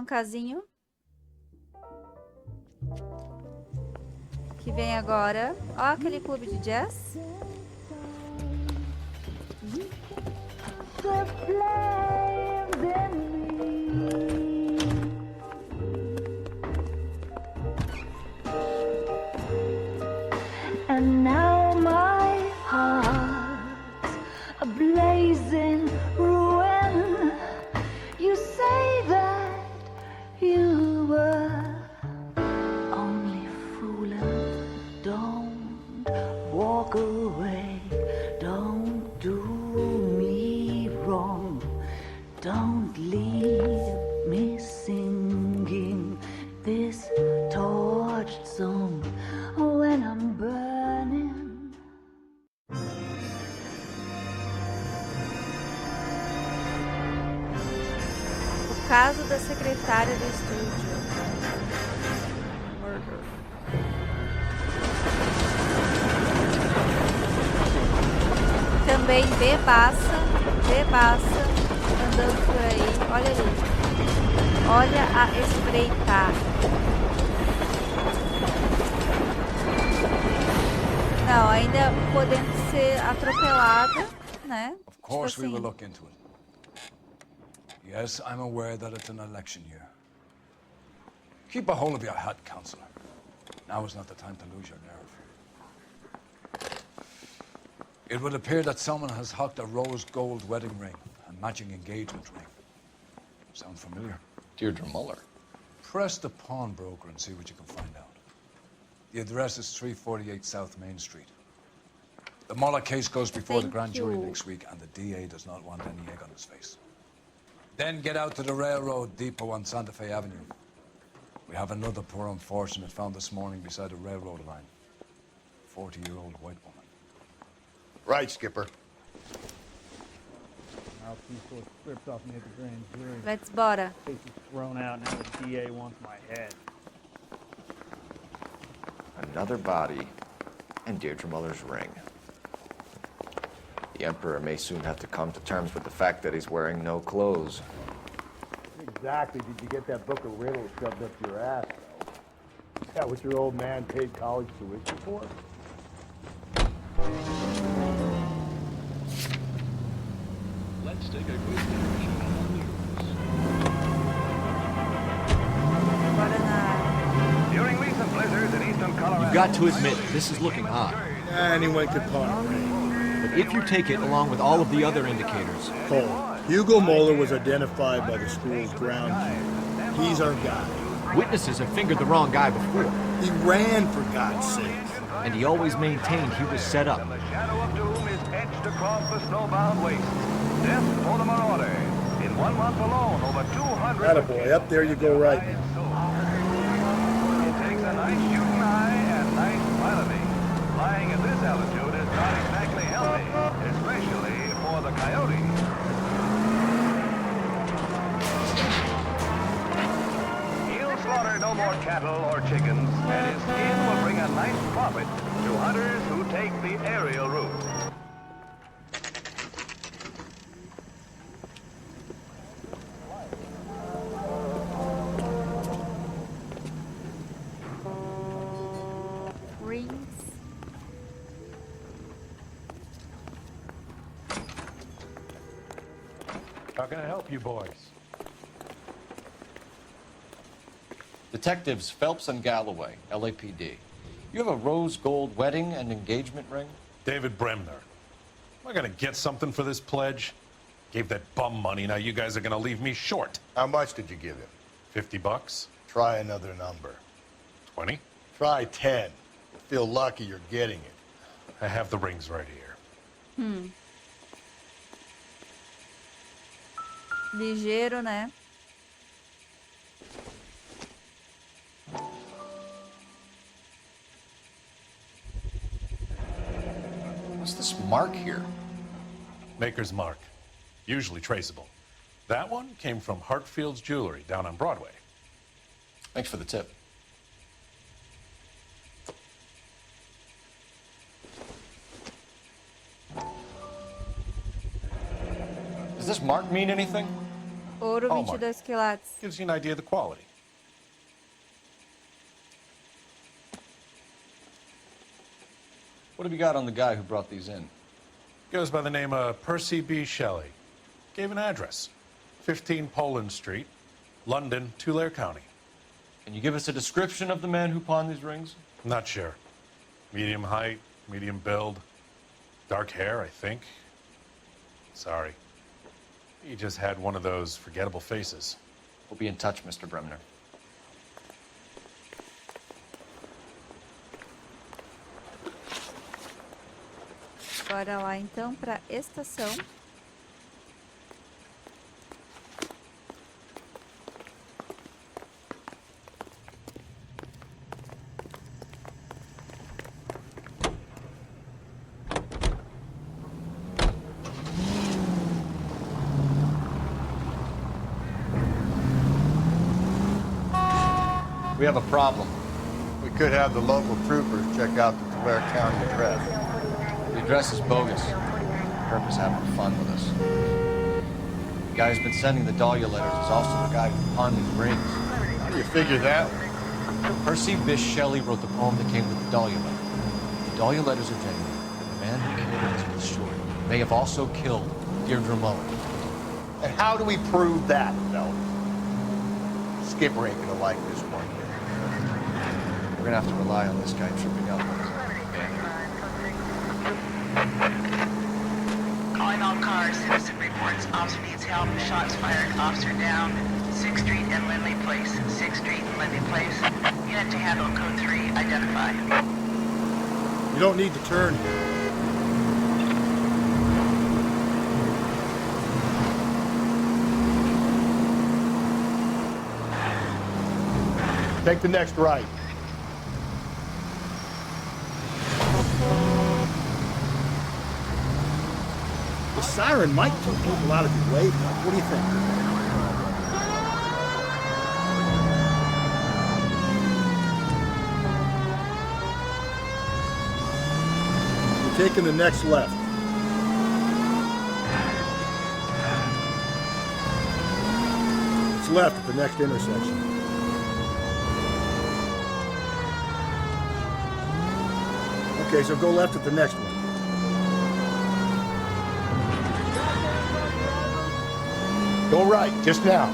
Um casinho. Que vem agora. Ó, aquele clube de jazz. And now my heart's a blazing ruin. You say that you were only fooling. Don't walk away. Don't do me wrong. Don't leave me singing this torched song when I'm burning. O caso da secretária do estúdio. Murder. Também bebaça, andando por aí. Olha ali. Olha a espreitar. Não, ainda podendo ser atropelada, né? Of course Tipo we assim. will look into it. Yes, I'm aware that it's an election year. Keep a hold of your hat, Councillor. Now is not the time to lose your nerve. It would appear that someone has hocked a rose gold wedding ring and matching engagement ring. Sound familiar? Deirdre Muller. Press the pawnbroker and see what you can find out. The address is 348 South Main Street. The Muller case goes before the grand jury next week, and the DA does not want any egg on his face. Then get out to the railroad depot on Santa Fe Avenue. We have another poor unfortunate found this morning beside a railroad line. 40-year-old white woman. Right, Skipper. Mouthpiece was stripped off me at the grand jury. Let's bora. Case is thrown out, now the DA wants my head. Another body, and Deirdre Muller's ring. The Emperor may soon have to come to terms with the fact that he's wearing no clothes. Exactly did you get that book of riddles shoved up your ass, though? Is that what your old man paid college tuition for? Let's take a quick look at the news. Bora na... During recent blizzards in eastern Colorado... You've got to admit, this is looking hot. Anyone could pawn a ring. But if you take it along with all of the other indicators... Cole, Hugo Moeller was identified by the school's groundskeeper. He's our guy. Witnesses have fingered the wrong guy before. He ran, for God's sake. And he always maintained he was set up. The shadow of doom is etched across the snowbound waste. Death for the marauder. In 1 month alone, over 200... Attaboy, up there you go right. It takes a nice shooting eye and nice piloting. Flying at this altitude is not exactly healthy, especially for the coyote. He'll slaughter no more cattle or chickens, and his skin will bring a nice profit to hunters who take the aerial route. Rings. How can I help you boys? Detectives Phelps and Galloway, LAPD. You have a rose gold wedding and engagement ring? David Bremner. Am I gonna get something for this pledge? Gave that bum money, now you guys are gonna leave me short. How much did you give him? $50? Try another number. 20? Try 10. You'll feel lucky you're getting it. I have the rings right here. Ligeiro, né? What's this mark here? Maker's mark. Usually traceable. That one came from Hartfield's Jewelry down on Broadway. Thanks for the tip. Does this mark mean anything? Ouro Hallmark. 22 quilates. Gives you an idea of the quality. What have you got on the guy who brought these in? Goes by the name of Percy B. Shelley. Gave an address. 15 Poland Street, London, Tulare County. Can you give us a description of the man who pawned these rings? Not sure. Medium height, medium build. Dark hair, I think. Sorry. He just had one of those forgettable faces. We'll be in touch, Mr. Bremner. Bora lá então para estação. We have a problem. We could have the local troopers check out the Tulare County address. The address is bogus. Herb is having fun with us. The guy who's been sending the Dahlia letters is also the guy who pawned these rings. How do you figure that? Percy Bysshe Shelley wrote the poem that came with the Dahlia letter. The Dahlia letters are genuine. The man who killed us was short. May have also killed Deirdre Mullen. And how do we prove that, fellas? Skipper ain't gonna like this one. We're gonna have to rely on this guy tripping up. Calling all cars, citizen reports. Officer needs help. Shots fired. Officer down. 6th Street and Lindley Place. 6th Street and Lindley Place. Unit to handle code 3. Identify. You don't need to turn. Take the next right. The siren might put people out of your way, but what do you think? You're taking the next left. It's left at the next intersection. Okay, so go left at the next one. Go right, just now.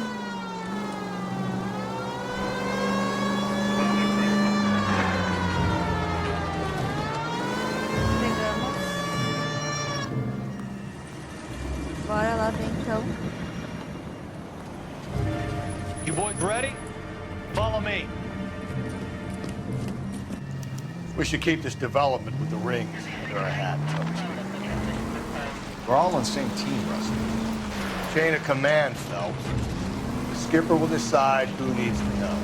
Pegamos. Bora lá ver então. You boys ready? Follow me. We should keep this development with the rings under our hat. We're all on the same team, Russ. Chain of command, Phelps. The skipper will decide who needs to know.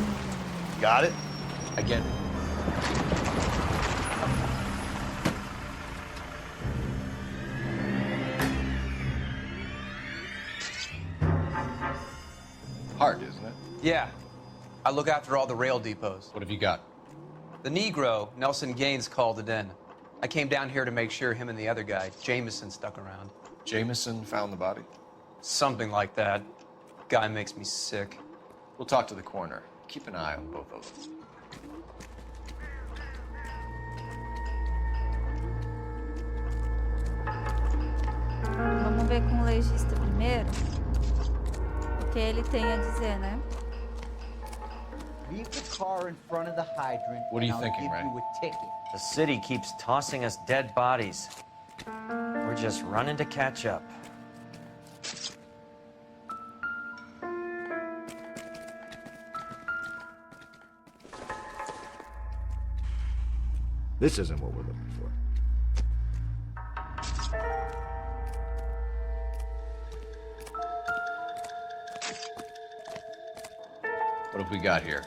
Got it? I get it. Hard, isn't it? Yeah. I look after all the rail depots. What have you got? The Negro, Nelson Gaines, called it in. I came down here to make sure him and the other guy, Jameson, stuck around. Jameson found the body? Something like that. Guy makes me sick. We'll talk to the coroner. Keep an eye on both of them. Vamos ver com o legista primeiro o que ele tem a dizer, né? Leave the car in front of the hydrant. What are you and thinking, I'll give Ray? you a ticket. The city keeps tossing us dead bodies. We're just running to catch up. This isn't what we're looking for. What have we got here?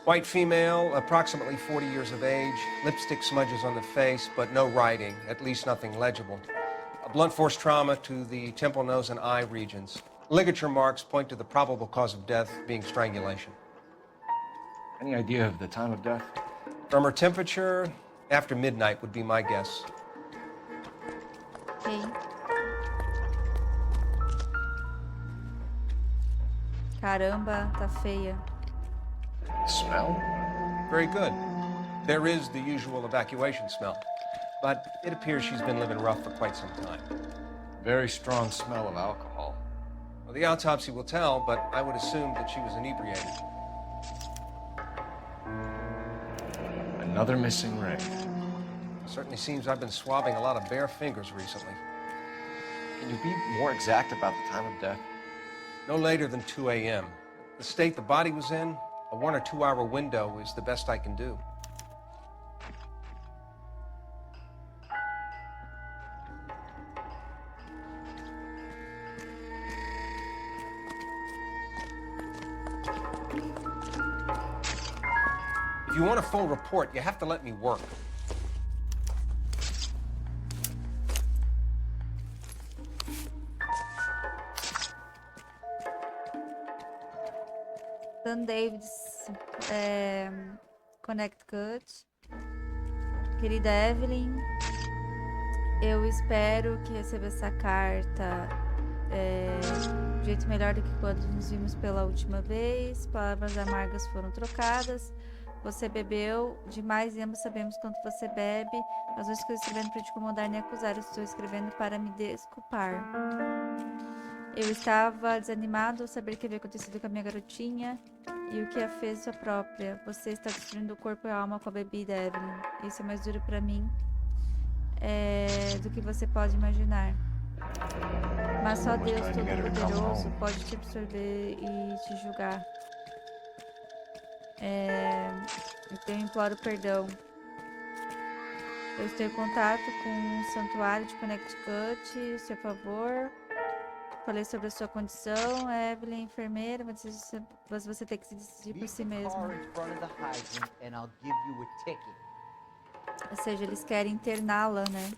White female, approximately 40 years of age, lipstick smudges on the face, but no writing, at least nothing legible. A blunt force trauma to the temple, nose, and eye regions. Ligature marks point to the probable cause of death being strangulation. Any idea of the time of death? From her temperature, after midnight would be my guess. Ok. Caramba, tá feia. Smell? Very good. There is the usual evacuation smell, but it appears she's been living rough for quite some time. Very strong smell of alcohol. Well, the autopsy will tell, but I would assume that she was inebriated. Another missing ring. Certainly seems I've been swabbing a lot of bare fingers recently. Can you be more exact about the time of death? No later than 2 a.m. The state the body was in, a 1 or 2 hour window is the best I can do. If you want a full report, you have to let me work. Dan Davis, Connecticut. Querida Evelyn, eu espero que receba essa carta de jeito melhor do que quando nos vimos pela última vez. Palavras amargas foram trocadas. Você bebeu demais e ambos sabemos quanto você bebe. Mas não estou escrevendo para te incomodar nem acusar, estou escrevendo para me desculpar. Eu estava desanimado ao saber o que havia acontecido com a minha garotinha e o que a fez sua própria. Você está destruindo o corpo e a alma com a bebida, Evelyn. Isso é mais duro para mim do que você pode imaginar. Mas só Deus Todo-Poderoso pode te absorver e te julgar. Então eu imploro perdão. Eu estou em contato com o santuário de Connecticut, seu favor. Falei sobre a sua condição, Evelyn, enfermeira, mas você tem que se decidir por si mesmo. Ou seja, eles querem interná-la, né?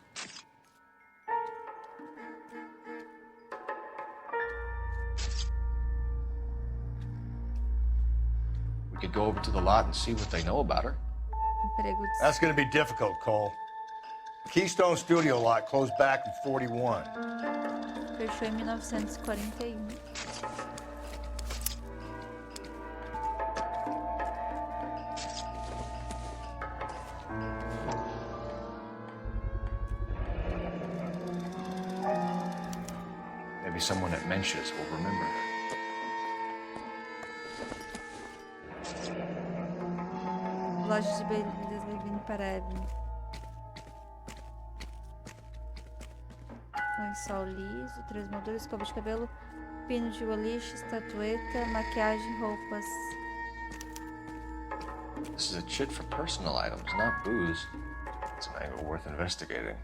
We could go over to the lot and see what they know about her. That's going to be difficult, Cole. Keystone Studio lot closed back in 41. Fechou em 1941. Maybe someone at Mensch's will remember her. Loja de bebidas bebendo para Evelyn. Lençol liso, 3 molduras, escova de cabelo, pino de boliche, estatueta, maquiagem, roupas. This is a chit for personal items, not booze. It's an angle worth investigating.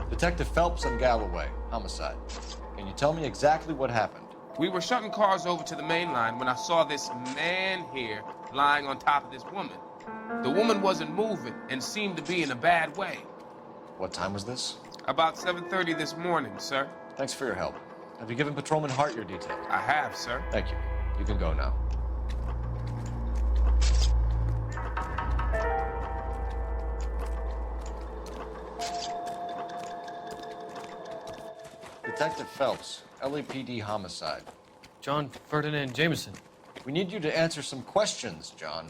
Detective Phelps and Galloway, homicide. Can you tell me exactly what happened? We were shutting cars over to the main line when I saw this man here lying on top of this woman. The woman wasn't moving and seemed to be in a bad way. What time was this? About 7:30 this morning, sir. Thanks for your help. Have you given Patrolman Hart your details? I have, sir. Thank you. You can go now. Detective Phelps, LAPD homicide. John Ferdinand Jameson. We need you to answer some questions, John.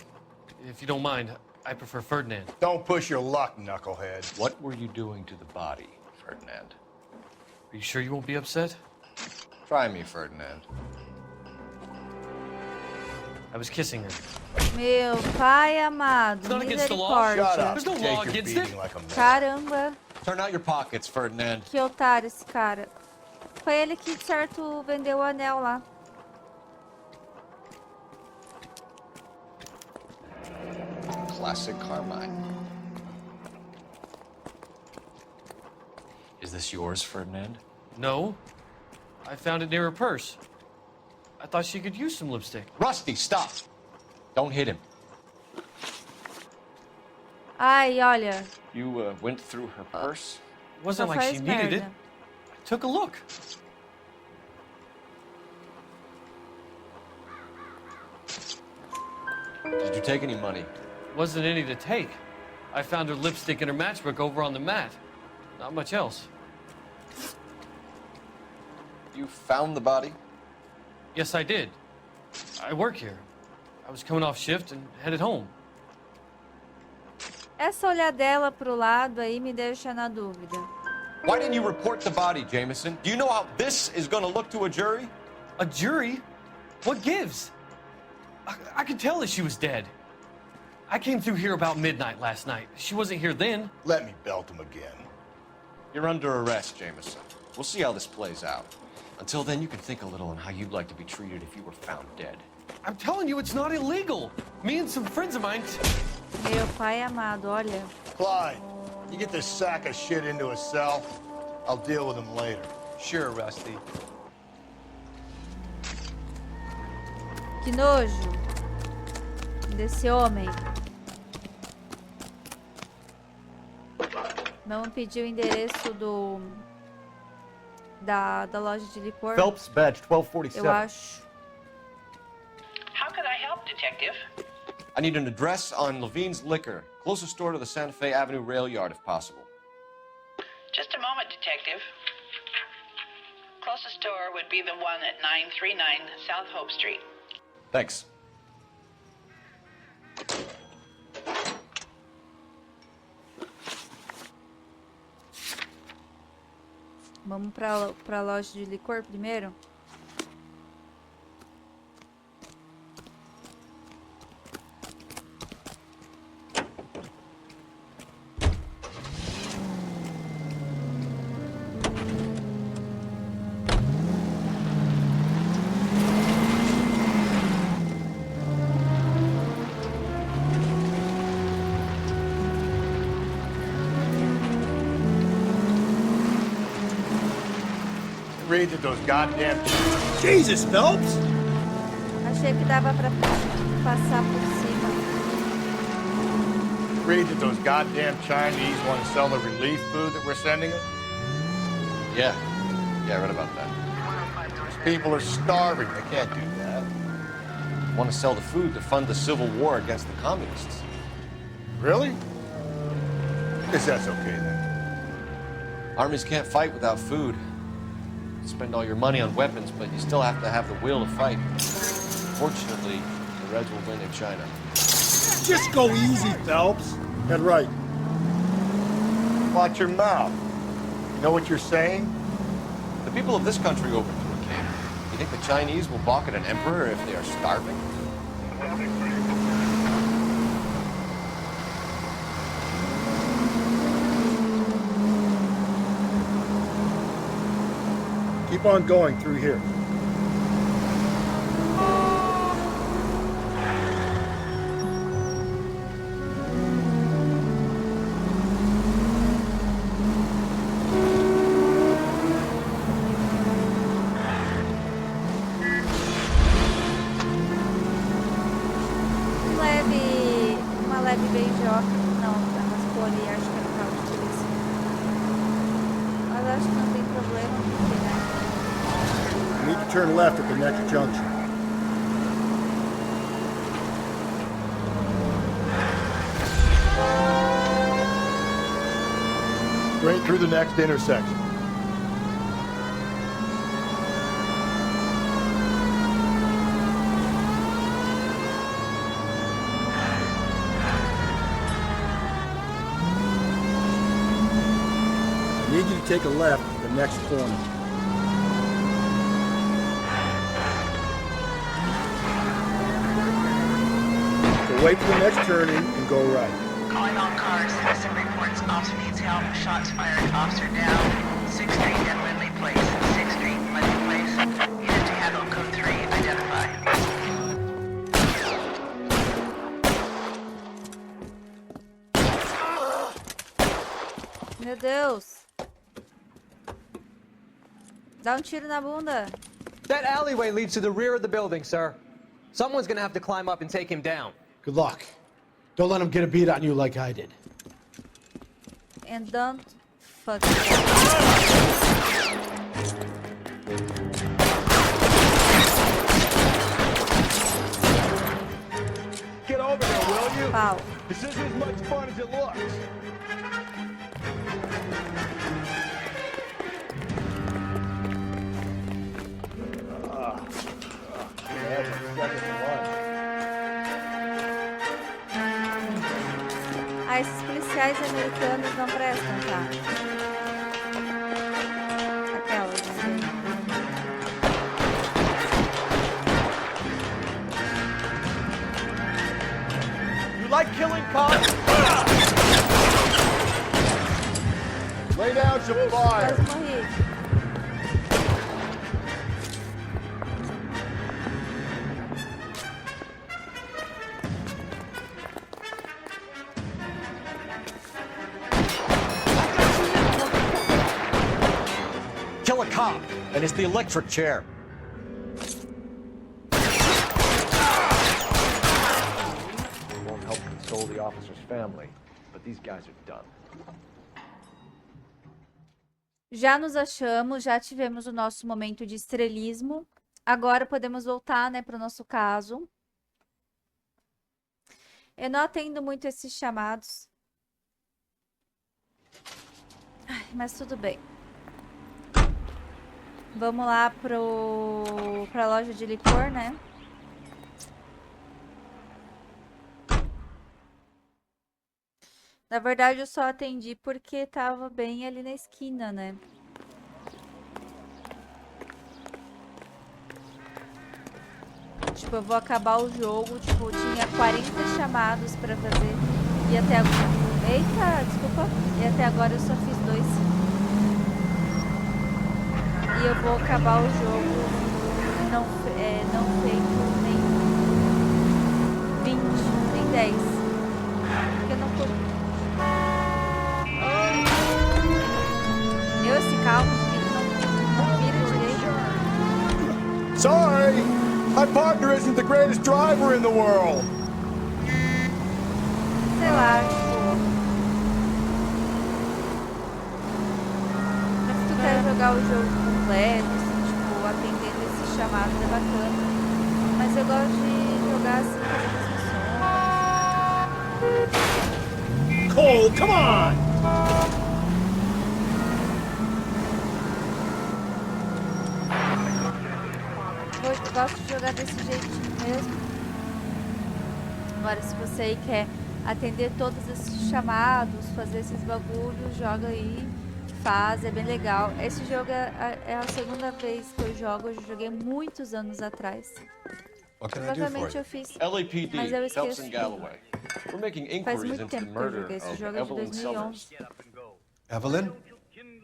If you don't mind, I prefer Ferdinand. Don't push your luck, knucklehead. What were you doing to the body, Ferdinand? Are you sure you won't be upset? Try me, Ferdinand. I was kissing her. Meu pai amado, It's not against the law. misericórdia. There's no law against it. Caramba, Turn out your pockets, Ferdinand. que otário esse cara. Foi ele que, de certo, vendeu o anel lá. Classic Carmine. Is this yours, Ferdinand? No. I found it near her purse. I thought she could use some lipstick. Rusty, stop! Don't hit him. Ai, olha. You went through her purse? Wasn't Só like she faz needed it. merda. I took a look. Did you take any money? Wasn't any to take. I found her lipstick and her matchbook over on the mat. Not much else. You found the body? Yes, I did. I work here. I was coming off shift and headed home. Essa olhadela pro lado aí me deixa na dúvida. Why didn't you report the body, Jameson? Do you know how this is going to look to a jury? A jury? What gives? I could tell that she was dead. I came through here about midnight last night. She wasn't here then. Let me belt him again. You're under arrest, Jameson. We'll see how this plays out. Until then, you can think a little on how you'd like to be treated if you were found dead. I'm telling you, it's not illegal. Me and some friends of mine... Meu pai amado, olha. Clyde, you get this sack of shit into a cell. I'll deal with him later. Sure, Rusty. Que nojo desse homem. Vamos pedir o endereço da loja de licor. Phelps, badge 1247. Eu acho. How could I help, Detective? I need an address on Levine's Liquor, closest store to the Santa Fe Avenue rail yard, if possible. Just a moment, Detective. Closest store would be the one at 939 South Hope Street. Thanks. Vamos pra loja de licor primeiro? Read that those goddamn... Jesus, Phelps! Achei que dava pra passar por cima. Read that those goddamn Chinese want to sell the relief food that we're sending them? Yeah, I read about that. These people are starving. They can't do that. Want to sell the food to fund the civil war against the communists. Really? Guess that's okay then. Armies can't fight without food. Spend all your money on weapons, but you still have to have the will to fight. Fortunately, the Reds will win in China. Just go easy, Phelps. Head right. Watch your mouth. You know what you're saying? The people of this country overthrew a king. You think the Chinese will balk at an emperor if they are starving? Keep on going through here. Uma leve beijoca. Não, raspou ali, acho que era o carro de polícia. Mas acho que não tem problema, porque, né? You need to turn left at the next junction. Straight through the next intersection. I need you to take a left at the next corner. So wait for the next turning and go right. Calling all cars. Citizen reports officer needs help. Shots fired. Officer down. 6th Street and Lindley Place. 6th Street and Lindley Place. Unit to handle code 3. Identify. Meu Deus. Dá tiro na bunda. That alleyway leads to the rear of the building, sir. Someone's gonna have to climb up and take him down. Good luck. Don't let him get a beat on you like I did. and don't fuck. Get over there, will you? Pau. This isn't as much fun as it looks. Ah, esses policiais americanos não prestam, tá? Aquelas, né? You like killing cops? Lay down some fire. Quase morri. Kill a cop, and it's the electric chair. Won't help console the officer's family, but these guys are done. Já nos achamos, já tivemos o nosso momento de estrelismo. Agora podemos voltar, né, para o nosso caso. Eu não atendo muito esses chamados. Ai, mas tudo bem. Vamos lá pra loja de licor, né? Na verdade, eu só atendi porque tava bem ali na esquina, né? Tipo, eu vou acabar o jogo, tipo, tinha 40 chamados pra fazer. E até agora... Eita, desculpa. E até agora eu só fiz 2. E eu vou acabar o jogo não feito nem 20, nem 10. Porque eu não curto. Esse carro não vira direito. Sorry, my partner isn't the greatest driver in the world. Sei lá, tipo... Mas se tu quer jogar o jogo completo, assim, tipo, atendendo esses chamados é bacana. Mas eu gosto de jogar assim, fazendo as missões. Cole, come on! Eu gosto de jogar desse jeitinho mesmo. Agora, se você aí quer atender todos esses chamados, fazer esses bagulhos, joga aí, faz, é bem legal. Esse jogo é a segunda vez que eu jogo, eu joguei muitos anos atrás. Provavelmente eu fiz, LAPD, mas eu Phelps esqueço. and Galloway. We're making Faz inquiries muito into the tempo que eu murder joguei esse of jogo, é de Evelyn 2011. Summers. Evelyn?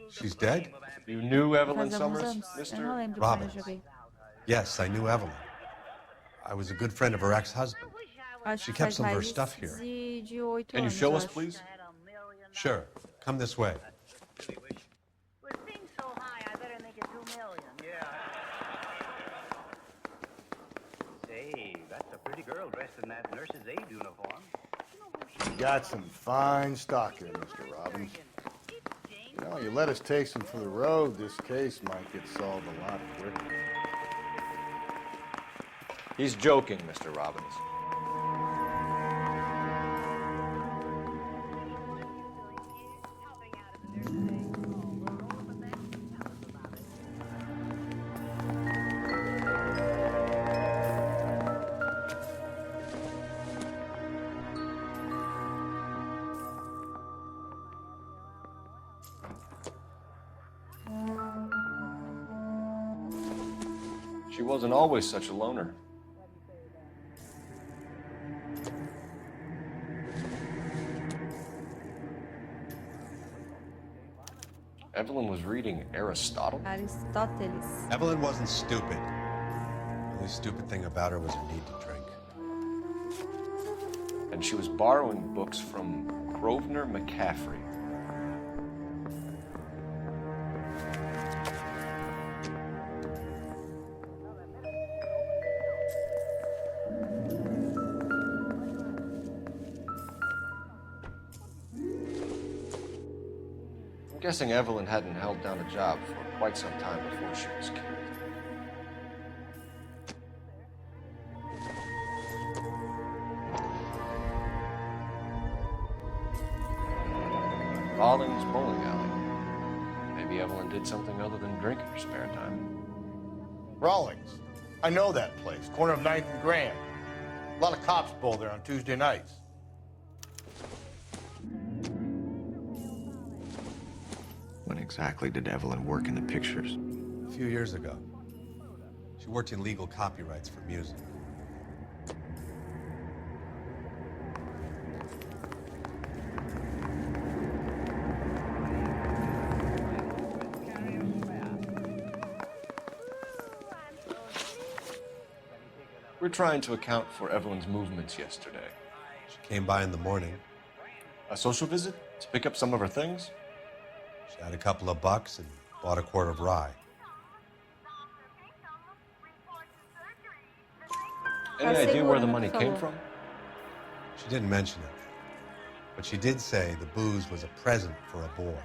She's dead? You knew Evelyn Faz alguns Summers, anos, eu não Mr. lembro quando eu Robbins. joguei. Yes, I knew Evelyn. I was a good friend of her ex-husband. Acho She que kept faz some of her mais stuff here. de 8 Can you anos, show eu us, acho. please? Sure. Come this way. Say, that's a pretty girl dressed in that nurse's aid uniform. You got some fine stock here, Mr. Robbins. You know, you let us take some for the road, this case might get solved a lot quicker. He's joking, Mr. Robbins. She wasn't always such a loner. Evelyn was reading Aristotle? Aristóteles. Evelyn wasn't stupid. The only stupid thing about her was her need to drink. And she was borrowing books from Grosvenor McCaffrey. I'm guessing Evelyn hadn't held down a job for quite some time before she was killed. Rawlings bowling alley. Maybe Evelyn did something other than drink in her spare time. Rawlings. I know that place. Corner of 9th and Grand. A lot of cops bowl there on Tuesday nights. When exactly did Evelyn work in the pictures? A few years ago. She worked in legal copyrights for music. We're trying to account for Evelyn's movements yesterday. She came by in the morning. A social visit? To pick up some of her things? She had a couple of bucks and bought a quart of rye. Any idea where the money came from? She didn't mention it. But she did say the booze was a present for a boy.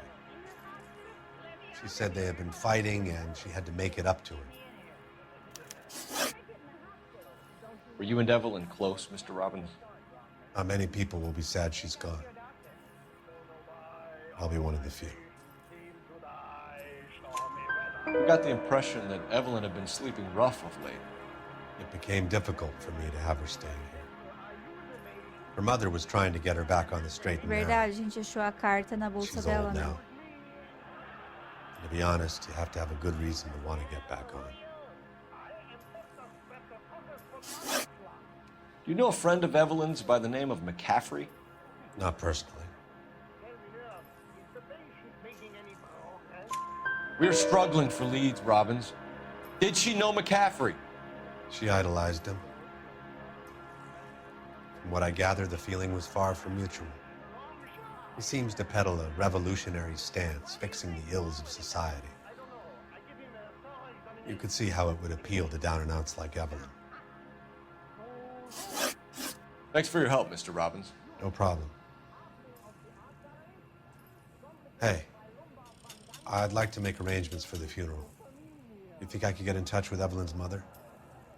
She said they had been fighting and she had to make it up to him. Were you and Evelyn close, Mr. Robbins? Not many people will be sad she's gone. I'll be one of the few. We got the impression that Evelyn had been sleeping rough of late. It became difficult for me to have her staying here. Her mother was trying to get her back on the straight and narrow. Verdade, a gente achou a carta na bolsa She's dela, old né? now. And to be honest, you have to have a good reason to want to get back on. Do you know a friend of Evelyn's by the name of McCaffrey? Not personally. We're struggling for leads, Robbins. Did she know McCaffrey? She idolized him. From what I gather, the feeling was far from mutual. He seems to peddle a revolutionary stance, fixing the ills of society. You could see how it would appeal to down-and-outs like Evelyn. Thanks for your help, Mr. Robbins. No problem. Hey, I'd like to make arrangements for the funeral. You think I could get in touch with Evelyn's mother?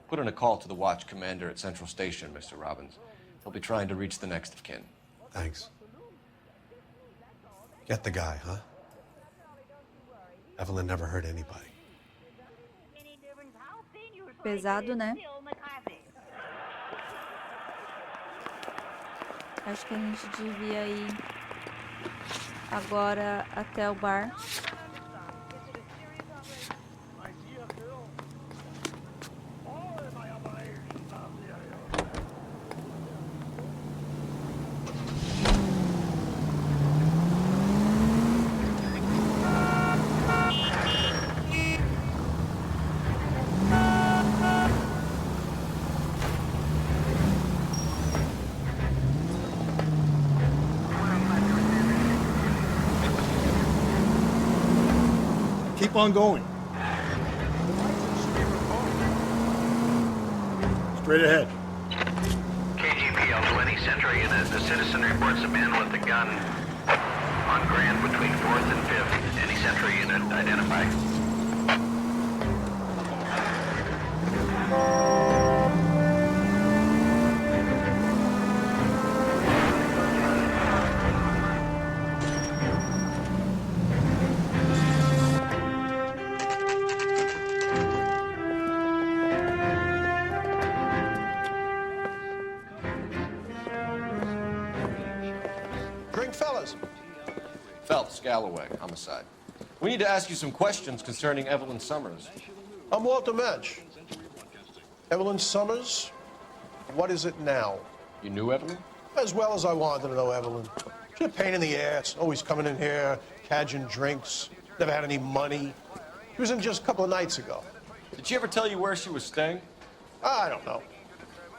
Put in a call to the watch commander at Central Station, Mr. Robbins. He'll be trying to reach the next of kin. Thanks. Get the guy, huh? Evelyn never hurt anybody. Pesado, né? Acho que a gente devia ir agora até o bar. Keep on going. Straight ahead. KGPL 20 Central Unit. The citizen reports a man with a gun on Grand between 4th and 5th. Any Central Unit identify. Phelps, Galloway, homicide. We need to ask you some questions concerning Evelyn Summers. I'm Walter Mensch. Evelyn Summers? What is it now? You knew Evelyn? As well as I wanted to know Evelyn. She's a pain in the ass, always coming in here, cadging drinks, never had any money. She was in just a couple of nights ago. Did she ever tell you where she was staying? I don't know.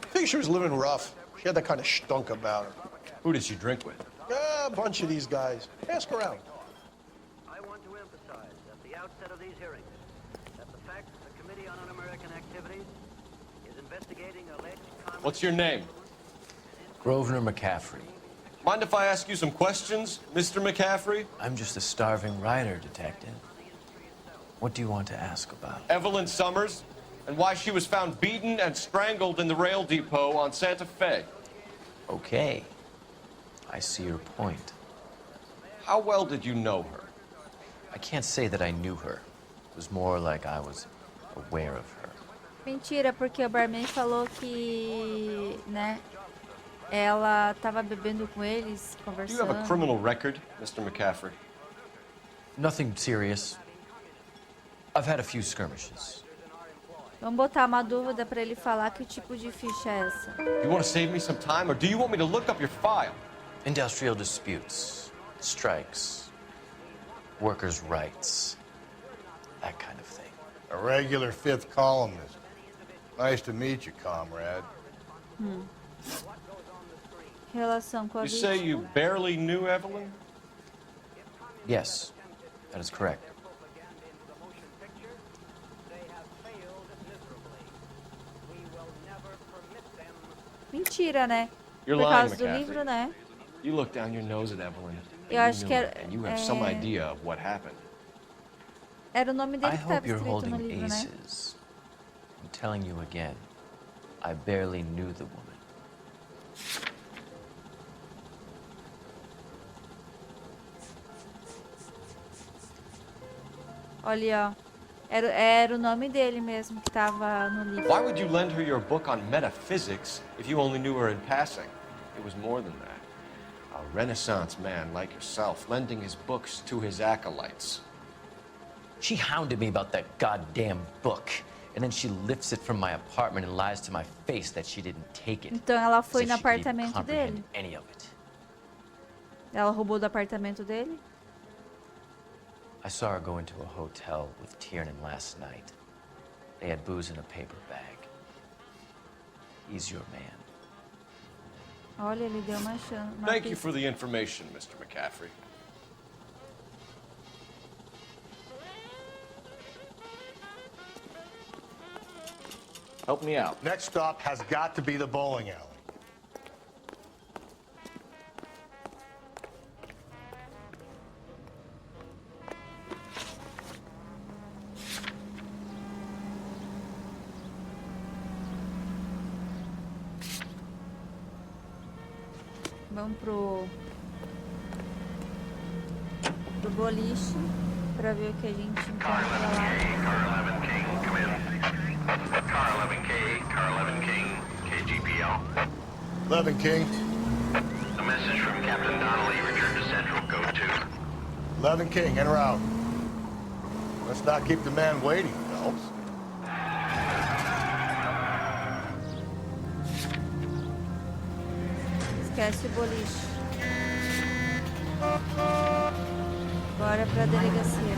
I think she was living rough. She had that kind of stunk about her. Who did she drink with? A bunch of these guys. Ask around. I want to emphasize at the outset of these hearings that the fact the Committee on Un-American Activities is investigating alleged... What's your name? Grosvenor McCaffrey. Mind if I ask you some questions, Mr. McCaffrey? I'm just a starving writer, Detective. What do you want to ask about? Evelyn Summers, and why she was found beaten and strangled in the rail depot on Santa Fe. Okay. I see your point. How well did you know her? I can't say that I knew her. It was more like I was aware of her. Mentira, porque o barman falou que, né, ela tava bebendo com eles, Do you have a conversando. criminal record, Mr. McCaffrey? Nothing serious. I've had a few skirmishes. Vamos botar uma dúvida pra ele falar que tipo de ficha é essa. You want to save me some time, or do you want me to look up your file? Industrial disputes, strikes, workers' rights, that kind of thing. A regular fifth columnist. Nice to meet you, comrade. Relação com a You say vítima. you barely knew Evelyn? Yes, that is correct. Mentira, né? You're Por lying, causa do McCaffrey. livro, né? You look down your nose at Evelyn, Eu and acho you que knew era, her, and you have some é, idea of what happened. era o nome I dele que hope estava you're escrito no holding livro, né? aces. I'm telling you again, I barely knew the woman. Olha, ó. Era o nome dele mesmo que estava no livro. Why would you lend her your book on metaphysics if you only knew her in passing? It was more than that. A Renaissance man like yourself, lending his books to his acolytes. She hounded me about that goddamn book, and then she lifts it from my apartment and lies to my face that she didn't take it. Então ela As foi if no she could even apartamento comprehend dele? any of it. Ela roubou do apartamento dele? I saw her go into a hotel with Tiernan last night. They had booze in a paper bag. He's your man. Olha, ele deu uma chance. Thank you for the information, Mr. McCaffrey. Help me out. Next stop has got to be the bowling alley. Vamos pro boliche pra ver o que a gente encontra lá. Car 11K, Car 11 King, KGPL. 11 King. A message from Captain Donnelly, return to Central, Code 2. 11 King, in or out? Let's not keep the man waiting, Phelps. Esquece o boliche. Bora pra delegacia.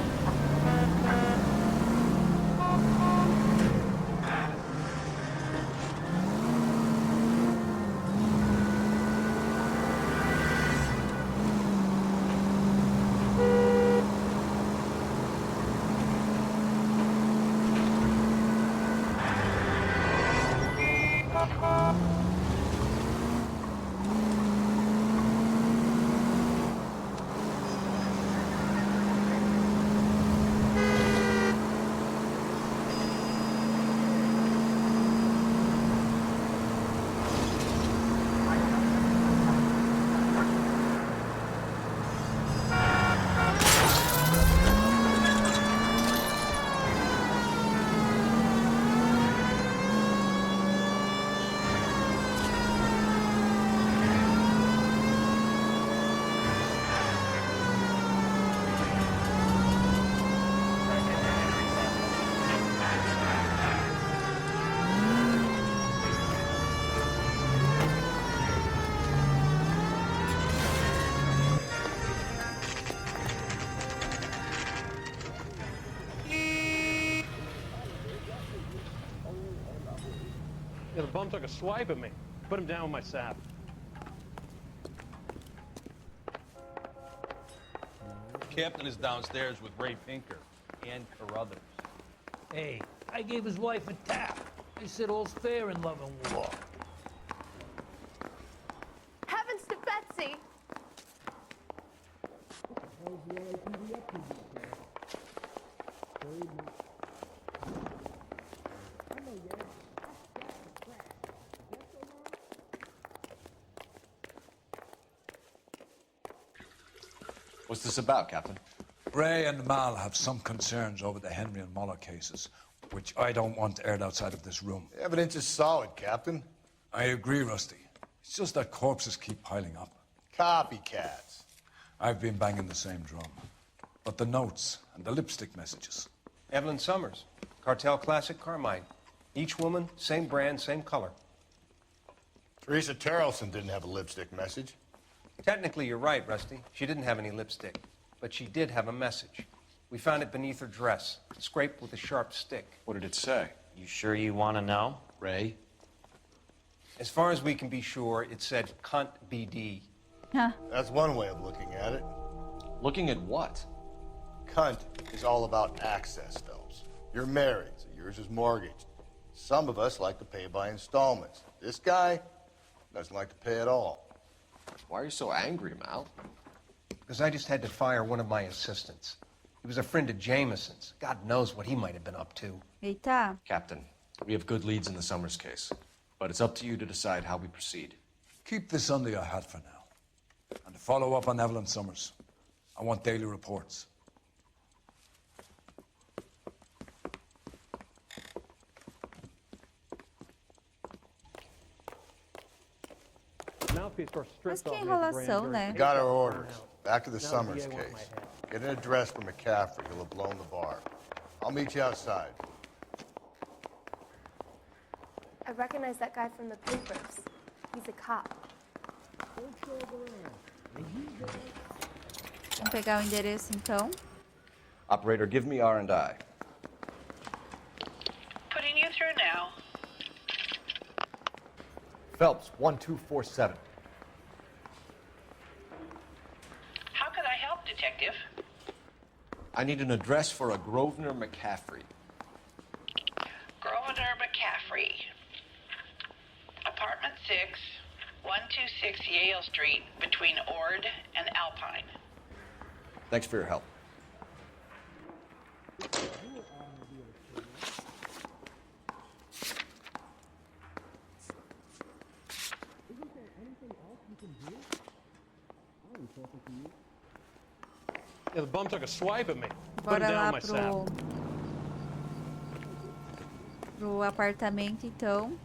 Yeah, the bum took a swipe at me. Put him down with my sap. Captain is downstairs with Ray Pinker and Carruthers. Hey, I gave his wife a tap. I said all's fair in love and war. Heavens to Betsy! What's this about, Captain? Ray and Mal have some concerns over the Henry and Muller cases, which I don't want aired outside of this room. The evidence is solid, Captain. I agree, Rusty. It's just that corpses keep piling up. Copycats. I've been banging the same drum. But the notes and the lipstick messages. Evelyn Summers, Cartel Classic Carmine. Each woman, same brand, same color. Teresa Terrelson didn't have a lipstick message. Technically, you're right, Rusty. She didn't have any lipstick, but she did have a message. We found it beneath her dress, scraped with a sharp stick. What did it say? You sure you want to know? Ray? As far as we can be sure, it said cunt BD. Huh. That's one way of looking at it. Looking at what? Cunt is all about access, Phelps. You're married, so yours is mortgaged. Some of us like to pay by installments. This guy doesn't like to pay at all. Why are you so angry, Mal? Because I just had to fire one of my assistants. He was a friend of Jameson's. God knows what he might have been up to. Eita. Captain, we have good leads in the Summers case, but it's up to you to decide how we proceed. Keep this under your hat for now. And to follow up on Evelyn Summers, I want daily reports. Mas que enrolação, né? We got our orders. Back to the Summers case. Get an address for McCaffrey. He'll have blown the bar. I'll meet you outside. I recognize that guy from the papers. He's a cop. Vamos pegar o endereço, então. Operator, give me R&I. Putting you through now. Phelps, 1247. How could I help, Detective? I need an address for a Grosvenor McCaffrey. Grosvenor McCaffrey. Apartment 6, 126 Yale Street, between Ord and Alpine. Thanks for your help. Yeah, the bum took a swipe at me. Put him Bora down lá my saddle. pro apartamento, então.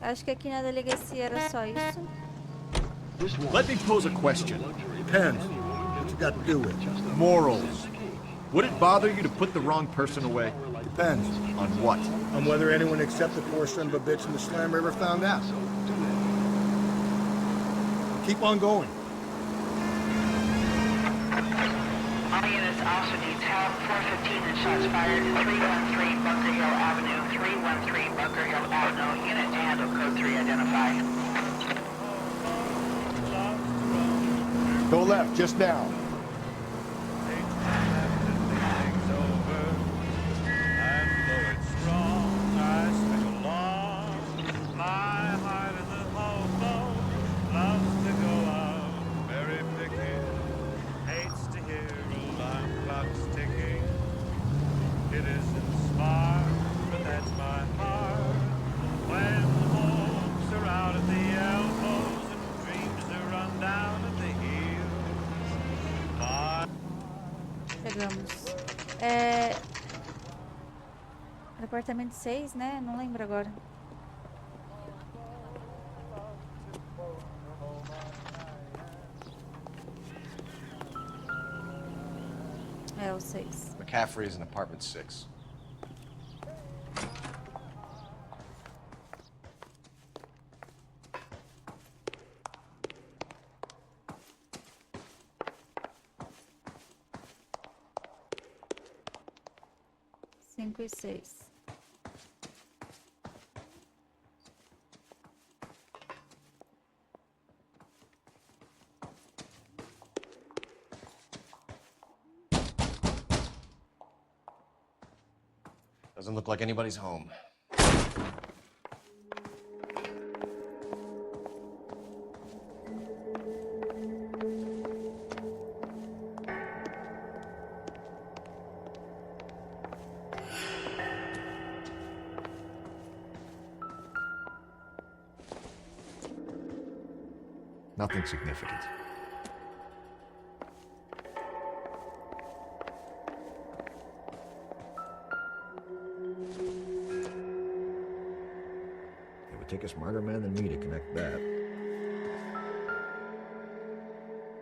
Acho que aqui na delegacia era só isso. Let me pose a question. Depends. What you got to do with it? Morals. Would it bother you to put the wrong person away? Depends. On what? On whether anyone except the poor son of a bitch in the Slammer ever found out. Keep on going. All units also needs help. 415 and shots fired. 313 Bunker Hill Avenue. 313 Bunker Hill Avenue. Unit to handle code 3 identified. Go left, just now. Chegamos. Apartamento 6, né? Não lembro agora. É o 6. McCaffrey is in apartment 6. Cinco e 6. Doesn't look like anybody's home. Nothing significant. take a smarter man than me to connect that.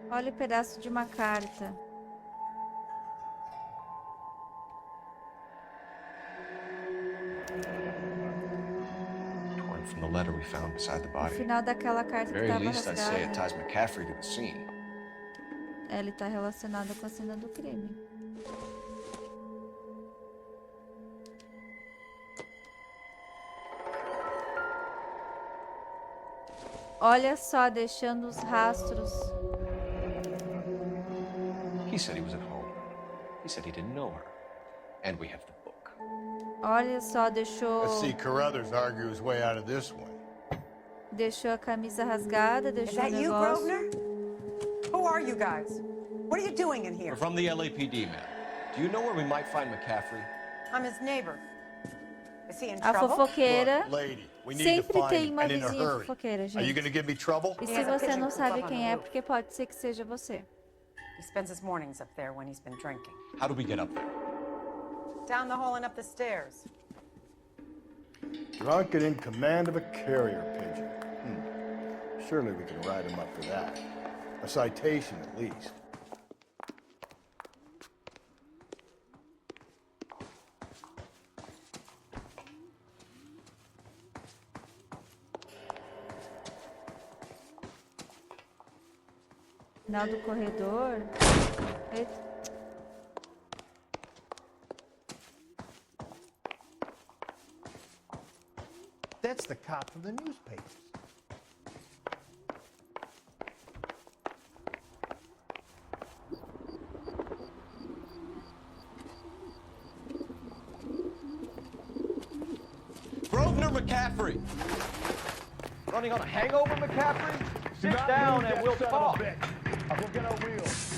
Olha o pedaço de uma carta. Torn from the letter we found beside the O body. final daquela carta At que the very estava least, I'd say it rasgada. ties McCaffrey to the scene. Ele está relacionado com a cena do crime. Olha só, deixando os rastros. He said he was at home. He said he didn't know her. And we have the book. Olha só, deixou. Let's see Carruthers argue his way out of this one. Deixou a camisa rasgada, Is deixou o that you, negócio. Grosvenor? Who are you guys? What are you doing in here? We're from the LAPD, ma'am. Do you know where we might find McCaffrey? I'm his neighbor. Is he in A trouble? fofoqueira Look, lady, we need sempre to find tem him, uma and in a vizinha hurry. fofoqueira, Are you gente. going to give me trouble? E He se has a você pigeon não coop sabe up on quem the é, roof. porque pode ser que seja você. He spends his mornings up there when he's been drinking. How do we get up there? Down the hall and up the stairs. Drunk and in command of a carrier pigeon. Surely we can write him up for that. A citation, at least. Final do corredor. Eita. That's the cop from the newspapers. Grosvenor McCaffrey! Running on a hangover, McCaffrey? Sit down and we'll talk. I'll go get our wheels.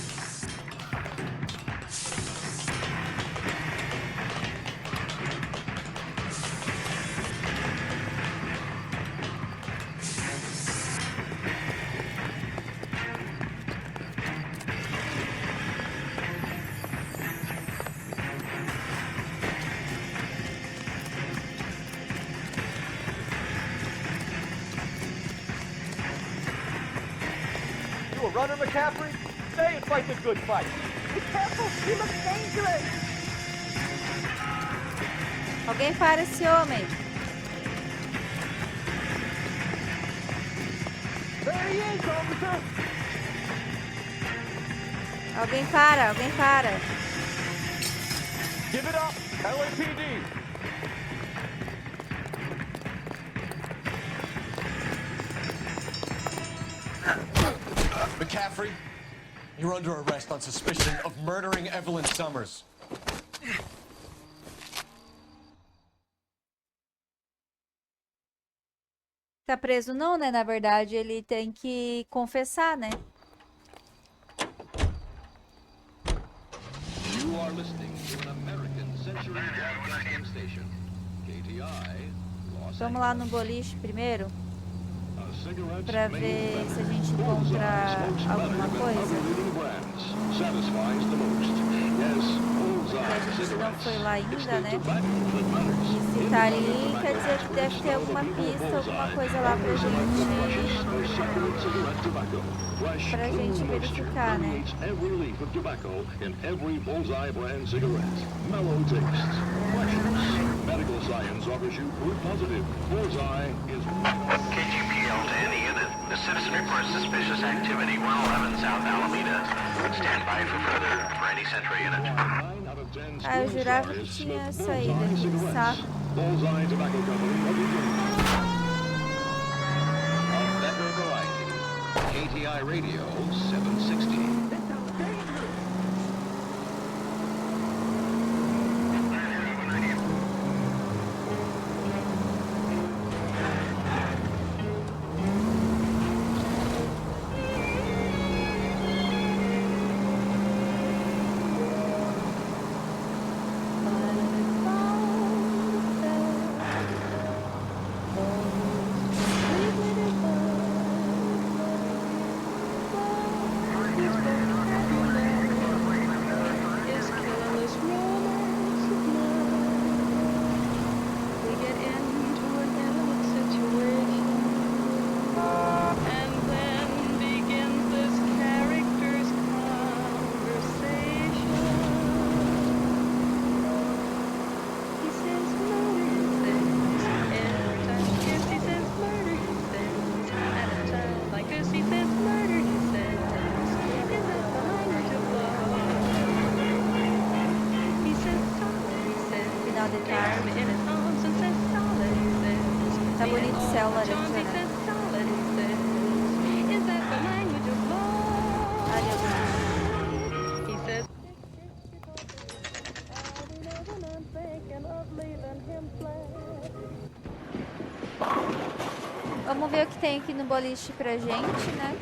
You a runner, McCaffrey? Stay and fight the good fight. Be careful, he looks dangerous. Alguém para esse homem. There he is, officer! Alguém para, alguém para. Give it up, LAPD! McCaffrey, you're under arrest on suspicion of murdering Evelyn Summers. Tá preso não, né? Na verdade, ele tem que confessar, né? You are listening to an American Century Broadcasting Station. KTI, Los Vamos lá no boliche primeiro. Pra ver se a gente encontra alguma coisa. A gente não foi lá ainda, né? E se tá ali, quer dizer que deve ter alguma pista, alguma coisa lá pra gente verificar, né? Medical science offers you proof positive. Bullseye is... KGPL to any unit. The citizen reports suspicious activity 111 South Alameda. Stand by for further for any Central unit. Ah, eu jurava que tinha saído aqui, que saco. Bullseye Tobacco Company. Of better variety. KTI Radio 760. final de tarde. Tá bonito o céu laranja, né? Vamos ver o que tem aqui no boliche pra gente, né?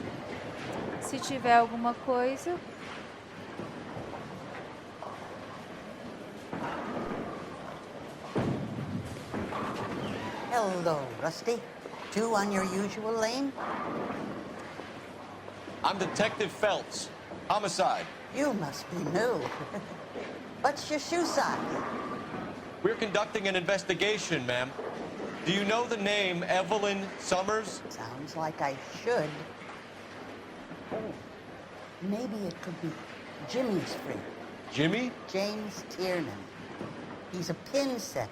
Se tiver alguma coisa. Hello, Rusty. Two on your usual lane? I'm Detective Phelps. Homicide. You must be new. What's your shoe size? We're conducting an investigation, ma'am. Do you know the name Evelyn Summers? Sounds like I should. Oh, maybe it could be Jimmy's friend. Jimmy? James Tiernan. He's a pin setter.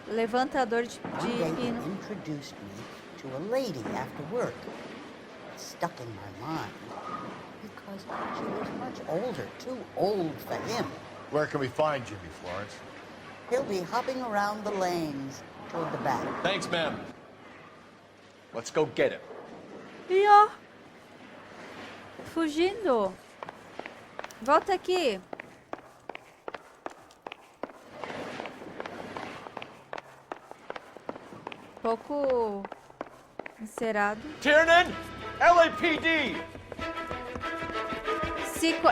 Levantador de One day he pino. introduced me to a lady after work. It stuck in my mind because she was much older, too old for him. Where can we find Jimmy, Florence? He'll be hopping around the lanes toward the back. Thanks, ma'am. Let's go get him. E ó. Fugindo. Volta aqui. Pouco encerado. Tiernan! LAPD!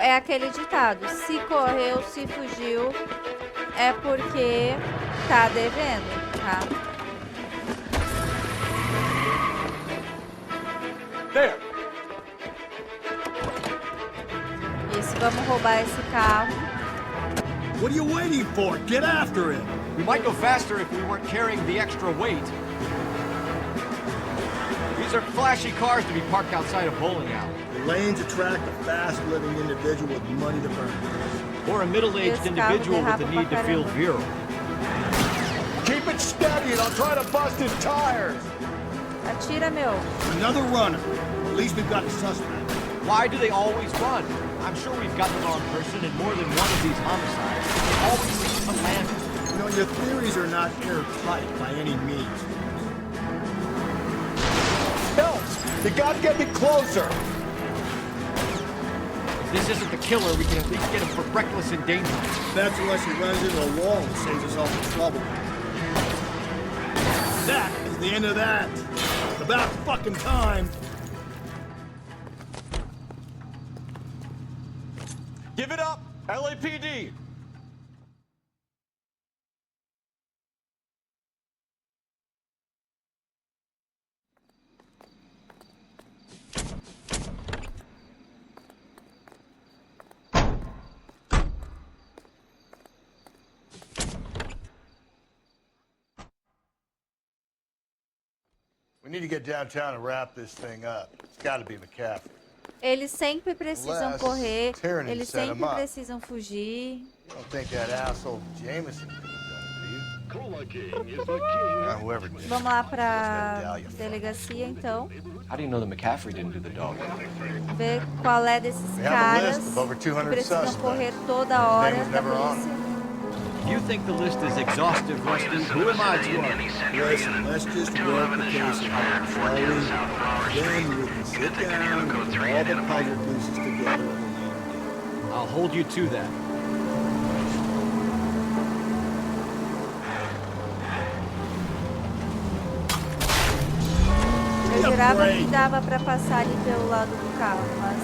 É aquele ditado. Se correu, se fugiu, é porque tá devendo, tá? There! Isso, vamos roubar esse carro. What are you waiting for? Get after him! We might go faster if we weren't carrying the extra weight. These are flashy cars to be parked outside a bowling alley. The lanes attract a fast-living individual with money to burn. Or a middle-aged individual with the need to feel virile. Keep it steady and I'll try to bust his tires! Atira, meu. Another runner. At least we've got a suspect. Why do they always run? I'm sure we've got the wrong person in more than one of these homicides. They always leave some land. You know, your theories are not airtight by any means. Phelps, you gotta get me closer! If this isn't the killer, we can at least get him for reckless endangerment. That's unless he runs into a wall and saves us all the trouble. That is the end of that. It's about fucking time. Give it up! LAPD! We need to get downtown and wrap this thing up. It's got to be McCaffrey. Eles sempre precisam correr, eles sempre precisam fugir. You don't think that asshole Jameson could have done it, do you? Whoever did. Vamos lá pra delegacia, então. How do you know that McCaffrey didn't do the dog? Ver qual é desses caras que precisam correr toda hora da polícia. You think the list is exhaustive, Rusty? Who am I to argue? Listen, let's just work the case out, shall we? Then we can sit down and put all the puzzle pieces together. I'll hold you to that. Eu jurava que dava pra passar ali pelo lado do carro, mas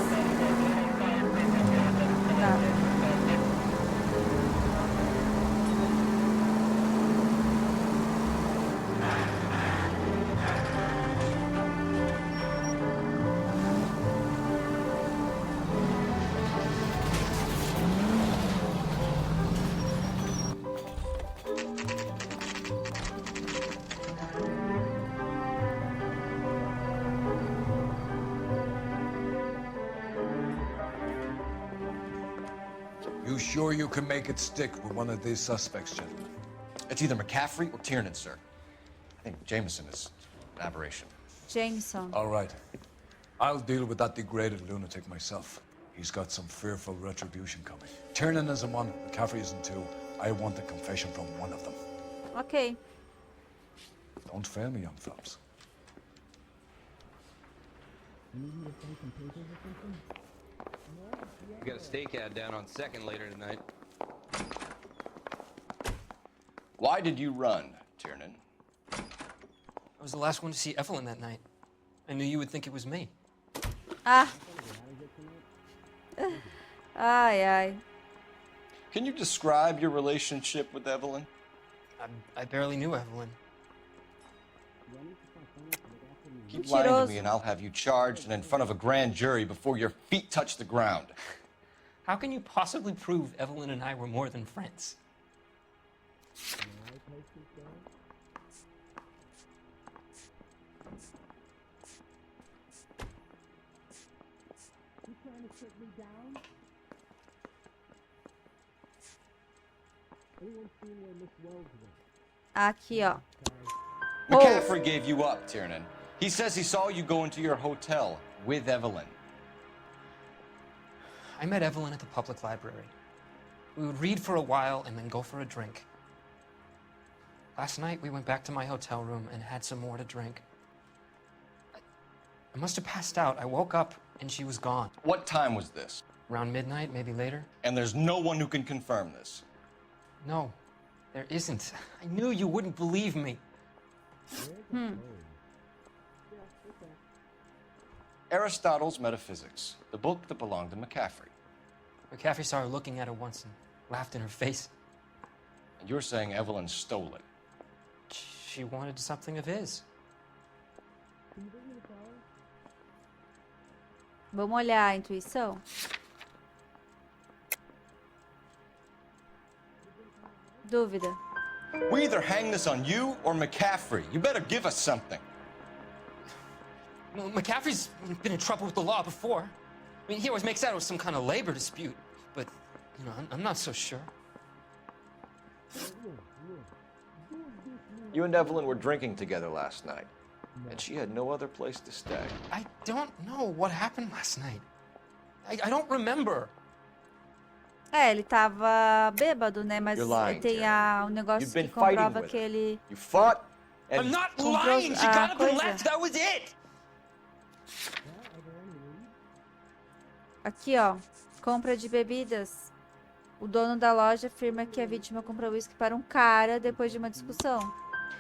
não dá. You sure you can make it stick with one of these suspects, gentlemen? It's either McCaffrey or Tiernan, sir. I think Jameson is an aberration. Jameson. All right. I'll deal with that degraded lunatic myself. He's got some fearful retribution coming. Tiernan isn't one, McCaffrey isn't two. I want a confession from one of them. Ok. Don't fail me, young Phelps. We got a steak ad down on 2nd later tonight. Why did you run, Tiernan? I was the last one to see Evelyn that night. I knew you would think it was me. Ah. Ai, ai. Can you describe your relationship with Evelyn? I barely knew Evelyn. Keep lying to me and I'll have you charged and in front of a grand jury before your feet touch the ground. How can you possibly prove Evelyn and I were more than friends? Aqui, ó. McCaffrey gave you up, Tiernan. He says he saw you go into your hotel with Evelyn. I met Evelyn at the public library. We would read for a while and then go for a drink. Last night, we went back to my hotel room and had some more to drink. I must have passed out. I woke up and she was gone. What time was this? Around midnight, maybe later. And there's no one who can confirm this? No, there isn't. I knew you wouldn't believe me. Aristotle's Metaphysics, the book that belonged to McCaffrey. McCaffrey saw her looking at it once and laughed in her face. And you're saying Evelyn stole it? She wanted something of his. Vamos olhar a intuição? Dúvida. We either hang this on you or McCaffrey. You better give us something. Well, McCaffrey's been in trouble with the law before. I mean, he always makes out it was some kind of labor dispute. But, you know, I'm not so sure. You and Evelyn were drinking together last night, and she had no other place to stay. I don't know what happened last night. I don't remember. É, ele tava bêbado, né? Mas lying, tem um negócio You've been que comprova fighting que ele... You fought and... I'm not lying! She got up and left! That was it! Aqui, ó. Compra de bebidas. O dono da loja afirma que a vítima comprou uísque para um cara depois de uma discussão.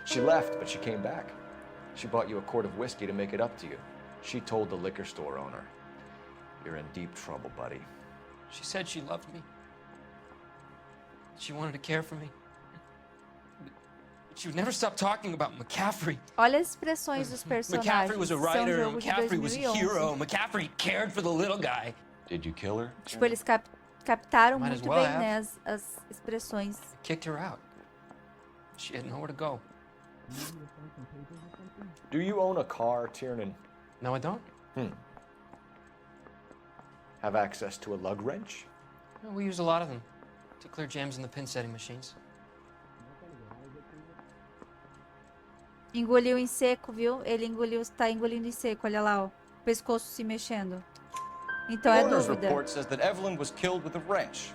She left, but she came back. She bought you a quart of whiskey to make it up to you. She told the liquor store owner. You're in deep trouble, buddy. She said she loved me. She wanted to care for me. She would never stop talking about McCaffrey. Olha as expressões dos personagens. McCaffrey was a writer, São jogo de McCaffrey was a 2011. hero, McCaffrey cared for the little guy. Did you kill her? Tipo, eles captaram Might as muito well bem, have. né, as expressões. Kicked her out. She had nowhere to go. Do you own a car, Tiernan? No, I don't. Have access to a lug wrench? No, we use a lot of them to clear jams in the pin setting machines. Engoliu em seco, viu? Ele engoliu, tá engolindo em seco, olha lá, ó. O pescoço se mexendo. Então é Coroner's dúvida. report says that Evelyn was killed with a wrench.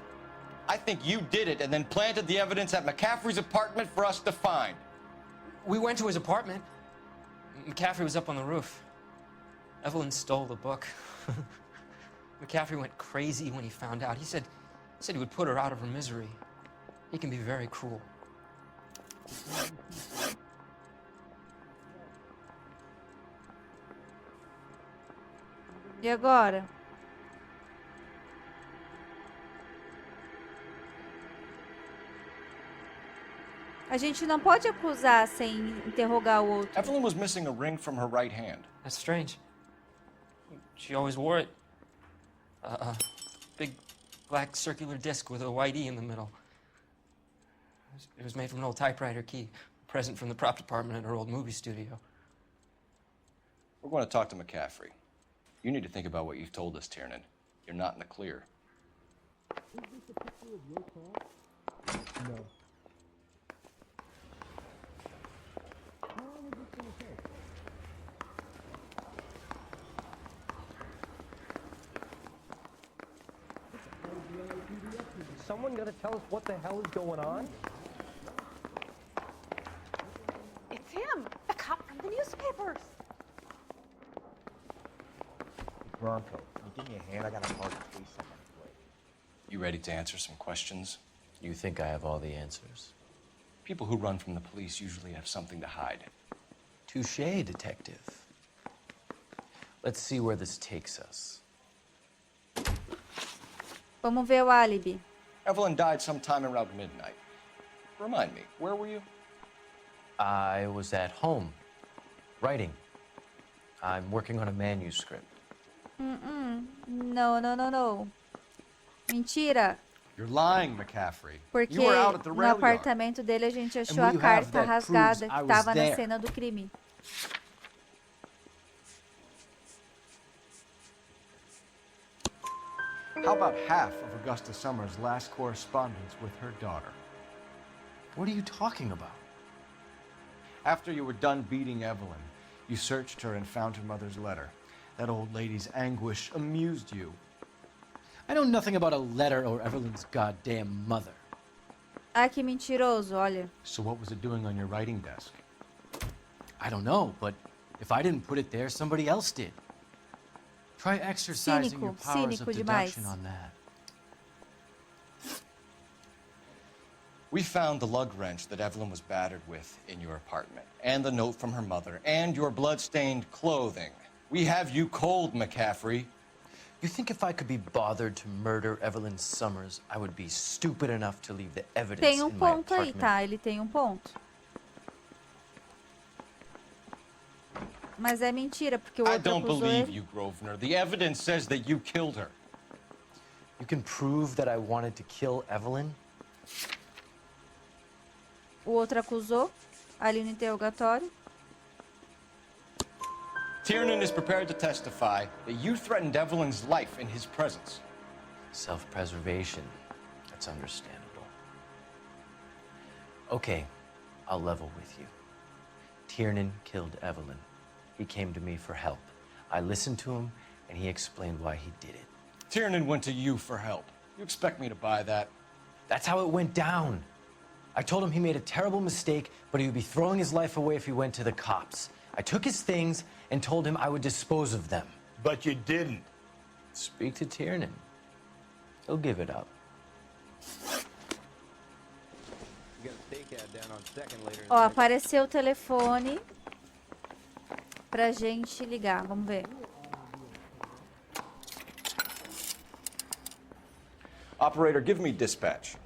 I think you did it and then planted the evidence at McCaffrey's apartment for us to find. We went to his apartment. McCaffrey was up on the roof. Evelyn stole the book. McCaffrey went crazy when he found out. He said he would put her out of her misery. He can be very cruel. E agora? A gente não pode acusar sem interrogar o outro. Evelyn was missing a ring from her right hand. That's strange. She always wore it. A big black circular disc with a white E in the middle. It was made from an old typewriter key, a present from the prop department at her old movie studio. We're going to talk to McCaffrey. You need to think about what you've told us, Tiernan. You're not in the clear. No. Someone gotta tell us what the hell is going on? newspapers. Bronco, can you give me a hand? I got a hard case on my plate. You ready to answer some questions? You think I have all the answers? People who run from the police usually have something to hide. Touché, detective. Let's see where this takes us. Vamos ver o álibi. Evelyn died sometime around midnight. Remind me, where were you? I was at home, writing. I'm working on a manuscript. No. Mentira. You're lying, McCaffrey. Porque You were out at the no rail yard. apartamento dele a gente achou what a you have carta that rasgada proves I que was estava na there? cena do crime. How about half of Augusta Summers' last correspondence with her daughter? What are you talking about? After you were done beating Evelyn, you searched her and found her mother's letter. That old lady's anguish amused you. I know nothing about a letter or Evelyn's goddamn mother. Ah, que mentiroso, olha. So what was it doing on your writing desk? I don't know, but if I didn't put it there, somebody else did. Try exercising your powers of deduction on that. We found the lug wrench that Evelyn was battered with in your apartment, and the note from her mother, and your blood-stained clothing. We have you cold, McCaffrey. You think if I could be bothered to murder Evelyn Summers, I would be stupid enough to leave the evidence Tem in my ponto aí, apartment? tá? Ele tem ponto. Mas é mentira, porque o I outro don't acusou believe ele. you, Grosvenor. The evidence says that you killed her. You can prove that I wanted to kill Evelyn? O outro acusou ali no interrogatório. Tiernan is prepared to testify that you threatened Evelyn's life in his presence. Self-preservation. That's understandable. Okay, I'll level with you. Tiernan killed Evelyn. He came to me for help. I listened to him, and he explained why he did it. Tiernan went to you for help. You expect me to buy that? That's how it went down. I told him he made a terrible mistake, but he would be throwing his life away if he went to the cops. I took his things and told him I would dispose of them. But you didn't. Speak to Tiernan. He'll give it up. Ó, apareceu o telefone pra gente ligar. Vamos ver. Operator, give me dispatch.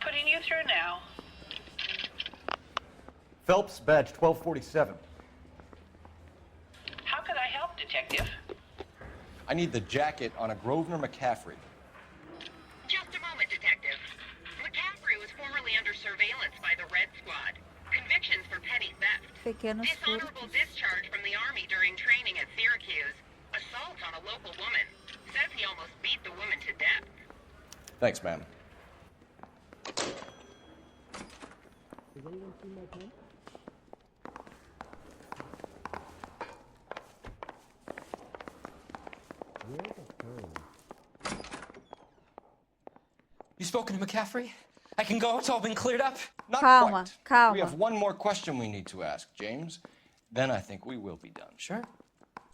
Putting you through now. Phelps, badge 1247. How could I help, Detective? I need the jacket on a Grosvenor McCaffrey. Just a moment, Detective. McCaffrey was formerly under surveillance by the Red Squad. Convictions for petty theft. Pequenos Dishonorable discharge from the Army during training at Syracuse. Assault on a local woman. Says he almost beat the woman to death. Thanks, ma'am. You spoken to McCaffrey? I can go? It's all been cleared up? Not Calma, quite. calma. We have one more question we need to ask, James. Then I think we will be done. Sure.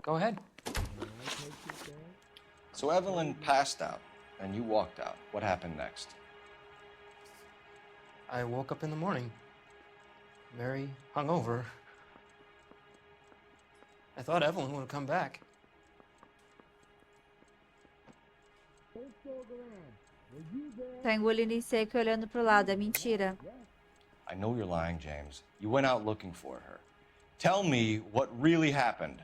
Go ahead. So Evelyn passed out, and you walked out. What happened next? I woke up in the morning, very hungover. I thought Evelyn would have come back. Tá engolindo em seco e olhando pro lado. É mentira. I know you're lying, James. You went out looking for her. Tell me what really happened.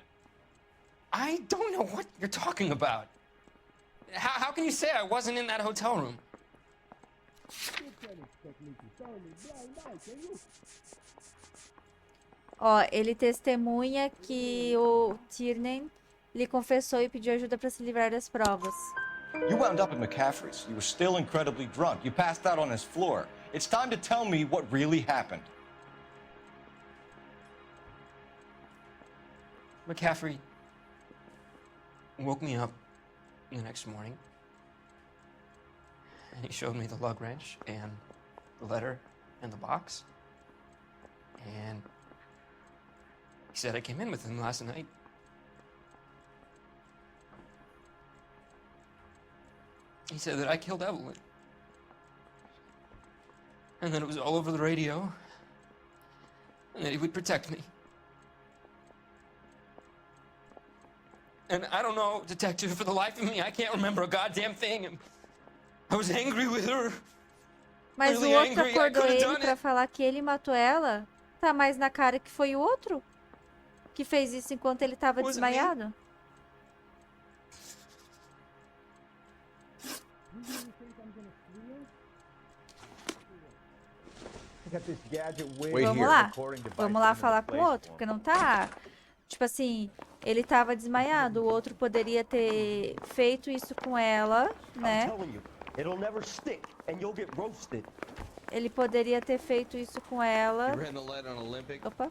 I don't know what you're talking about. How can you say I wasn't in that hotel room? Ó, ele testemunha que o Tiernan lhe confessou e pediu ajuda para se livrar das provas. You wound up at McCaffrey's. You were still incredibly drunk. You passed out on his floor. It's time to tell me what really happened. McCaffrey woke me up the next morning, and he showed me the lug wrench and the letter in the box. And he said I came in with him last night. He said that I killed Evelyn. And that it was all over the radio. And that he would protect me. And I don't know, detective, for the life of me, I can't remember a goddamn thing. I was angry with her. Mas really o outro angry. acordou ele pra falar que ele matou ela? Tá mais na cara que foi o outro? Que fez isso enquanto ele tava desmaiado? Vamos lá falar com o outro, porque não tá... Tipo assim, ele tava desmaiado, o outro poderia ter feito isso com ela, né? Ele poderia ter feito isso com ela. Opa.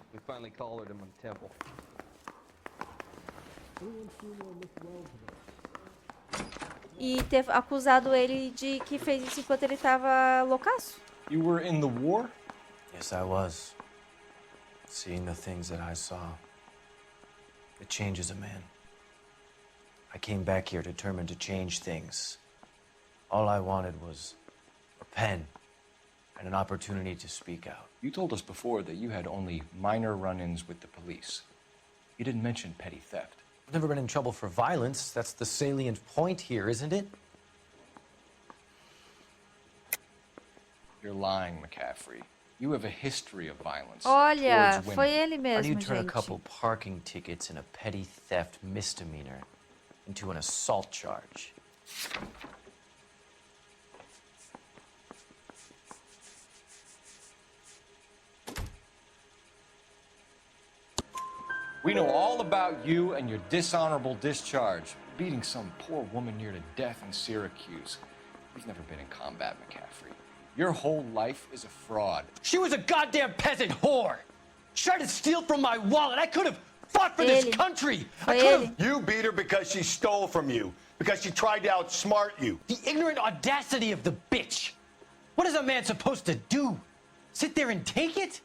E ter acusado ele de que fez isso enquanto ele tava loucaço. You were in the war? Yes, I was. Seeing the things that I saw. It changes a man. I came back here determined to change things. All I wanted was a pen and an opportunity to speak out. You told us before that you had only minor run-ins with the police. You didn't mention petty theft. I've never been in trouble for violence. That's the salient point here, isn't it? You're lying, McCaffrey. You have a history of violence. Olha, foi ele How do mesmo, you turn a gente. couple parking tickets and a petty theft misdemeanor into an assault charge? We know all about you and your dishonorable discharge, beating some poor woman near to death in Syracuse. You've never been in combat, McCaffrey. Your whole life is a fraud. She was a goddamn peasant whore. She tried to steal from my wallet. I could have fought for this country. I could have. You beat her because she stole from you, because she tried to outsmart you. The ignorant audacity of the bitch. What is a man supposed to do? Sit there and take it?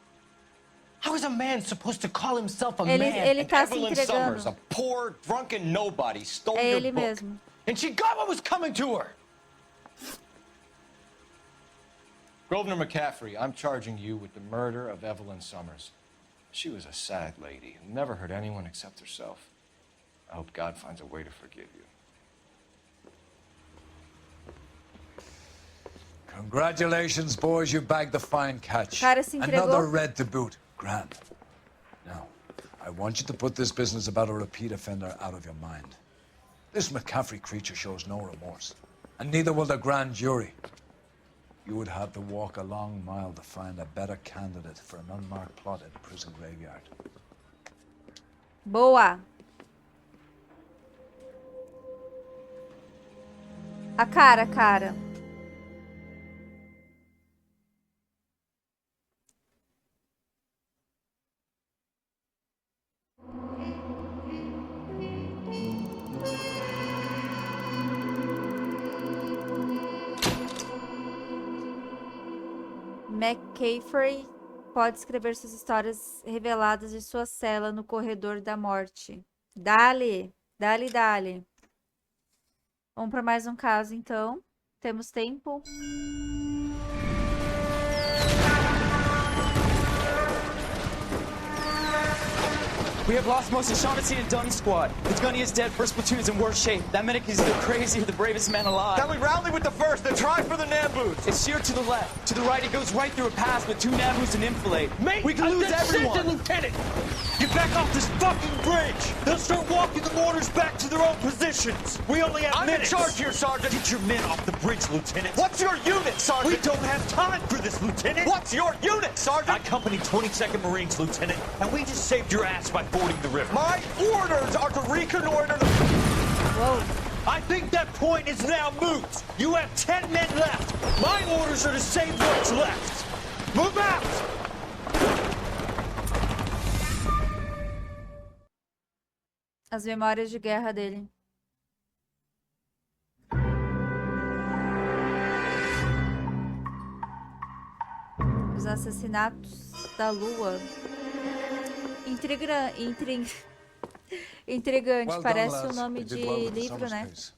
How is a man supposed to call himself a man? Ele tá se Evelyn entregando. Summers, a poor, drunken nobody, stole É your ele book. mesmo. And she got what was coming to her. Grosvenor McCaffrey, I'm charging you with the murder of Evelyn Summers. She was a sad lady who never hurt anyone except herself. I hope God finds a way to forgive you. Congratulations, boys. You bagged the fine catch. Caras se entregou. Another red to boot. Grand. Now, I want you to put this business about a repeat offender out of your mind. This McCaffrey creature shows no remorse, and neither will the grand jury. You would have to walk a long mile to find a better candidate for an unmarked plot in a prison graveyard. Boa. A cara. McCaffrey pode escrever suas histórias reveladas de sua cela no corredor da morte. Dale. Vamos para mais um caso, então. Temos tempo. We have lost most of Shaughnessy and Dunn's squad. The gunny is dead. First platoon is in worse shape. That medic is either crazy or the bravest man alive. Then we rally with the first and try for the Nambus. It's sheer to the left. To the right, it goes right through a pass with 2 Nambus and enfilade. Mate, we can lose everyone. Lieutenant. Get back off this fucking bridge. They'll start walking the mortars back to their own positions. We only have minutes. I'm in charge here, Sergeant. Get your men off the bridge, Lieutenant. What's your unit, Sergeant? We don't have time for this, Lieutenant. What's your unit, Sergeant? I company 22nd Marines, Lieutenant, and we just saved your ass by fording the river. My orders are to reconnoiter the... Whoa. I think that point is now moot. You have 10 men left. My orders are to save what's left. Move out! As memórias de guerra dele. Os Os Assassinatos da Lua. Intrigante, Well done, parece lads. o nome You de did well with the livro, Summers né? case.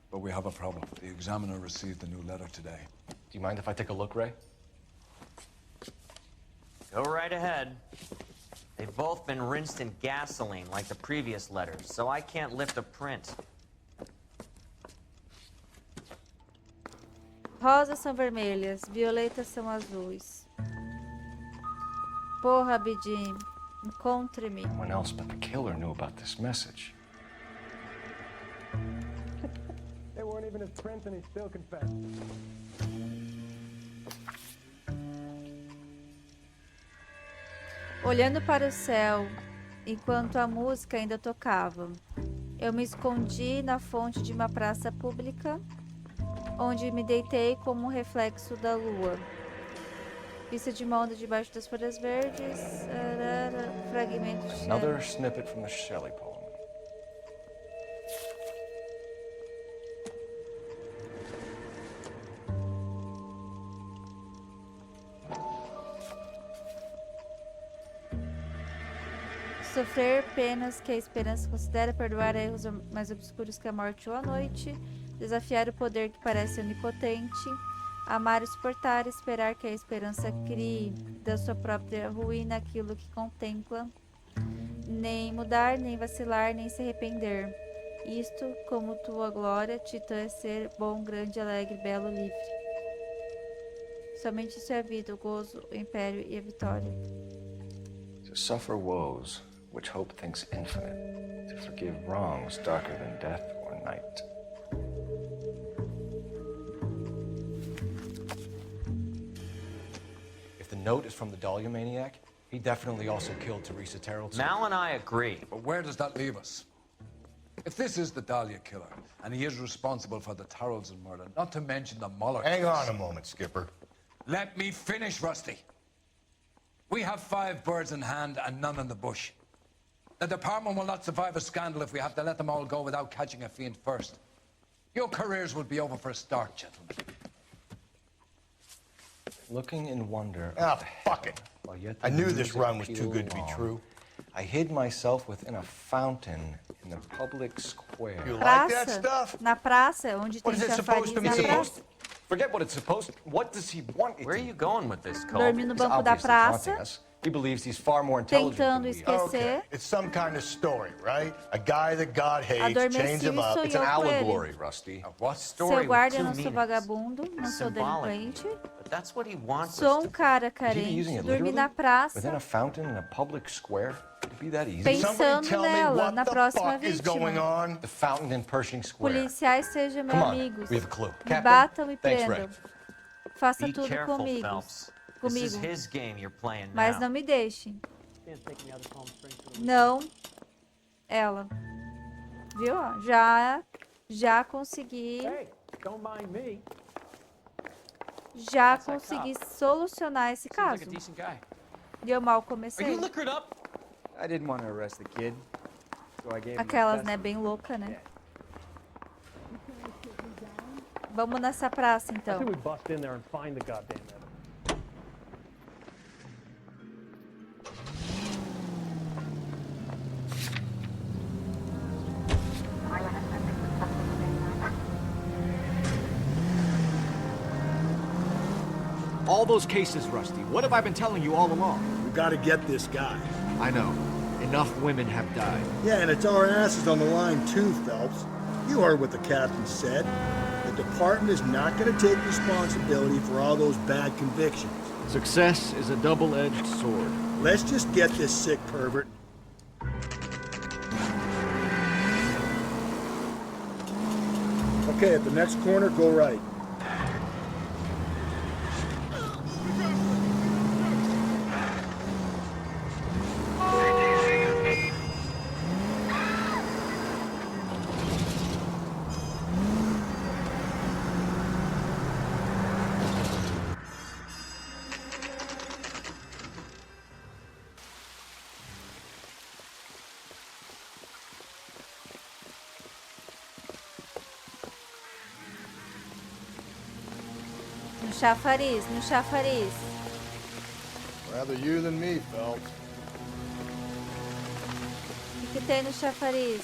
But we have a problem. The examiner received a new letter today. Do you mind if I take a look, Ray? Go right ahead. They've both been rinsed in gasoline like the previous letters, so I can't lift a print. Rosas são vermelhas, violetas são azuis. Porra, Bidim, encontre-me. No one else but the killer knew about this message. They weren't even his prints and he still confessed. Olhando para o céu, enquanto a música ainda tocava, eu me escondi na fonte de uma praça pública, onde me deitei como um reflexo da lua. Vista de uma onda debaixo das folhas verdes, fragmentos de Another snippet from the Shelley poem. Sofrer penas que a esperança considera, perdoar erros mais obscuros que a morte ou a noite, desafiar o poder que parece onipotente, amar e suportar, esperar que a esperança crie da sua própria ruína aquilo que contempla, nem mudar, nem vacilar, nem se arrepender. Isto, como tua glória, Titã, é ser bom, grande, alegre, belo, livre. Somente isso é a vida, o gozo, o império e a vitória. To suffer woes, which hope thinks infinite, to forgive wrongs darker than death or night. If the note is from the Dahlia maniac, he definitely also killed Teresa Terrell. Mal and I agree. But where does that leave us? If this is the Dahlia killer, and he is responsible for the Tarrelson murder, not to mention the Muller Hang case. on a moment, Skipper. Let me finish, Rusty. We have 5 birds in hand and none in the bush. The department will not survive a scandal if we have to let them all go without catching a fiend first. Your careers will be over for a start, gentlemen. Looking in wonder. Ah, fuck it. While yet I the knew news this of run was too Kilo good to be long, true. I hid myself within a fountain in the public square. You like that Praça, stuff? na praça, onde tem What is it chafariz supposed to na mean? praça. Forget what it's supposed to. What does he want it Where are to you going with this, Cole? Dormir no He's banco da obviously taunting praça, us. He believes he's far more intelligent tentando than we are. esquecer. Okay, it's some kind of story, right? A guy that God hates chains Adormecido him up. e It's an sonhou com ele. allegory, Rusty. What? Seu Story with guarda, eu two não sou meanings. vagabundo, não sou Symbolic, delinquente. but that's what he wants Sou us um to cara Could he be using carente, it dormi literally? na Within praça, a fountain in a public square? Could it be that easy? Pensando Somebody tell me nela, what na the próxima fuck is going vítima. on? The fountain in Pershing Square. Policiais sejam meus Come on, amigos. we have a clue. Me Captain? batam e Thanks, prendam. Ray. Faça Be tudo careful, comigo. Phelps. This is Comigo. his game you're playing Mas now. não me deixem. Não. Ela. Viu? Ó, já consegui. Hey, don't mind me. Já consegui solucionar esse Seems like caso. a decent guy. E eu mal Are comecei. you liquored up? I didn't want to arrest the kid, so I gave him Aquelas, a né? Bem louca, né? Vamos nessa praça, I então. think we bust in there and find the goddamn evidence. All those cases, Rusty. What have I been telling you all along? We gotta get this guy. I know. Enough women have died. Yeah, and it's our asses on the line too, Phelps. You heard what the captain said. The department is not gonna take responsibility for all those bad convictions. Success is a double-edged sword. Let's just get this sick pervert. Okay, at the next corner, go right. No chafariz, no chafariz. Rather you than me, Phelps. O que tem no chafariz?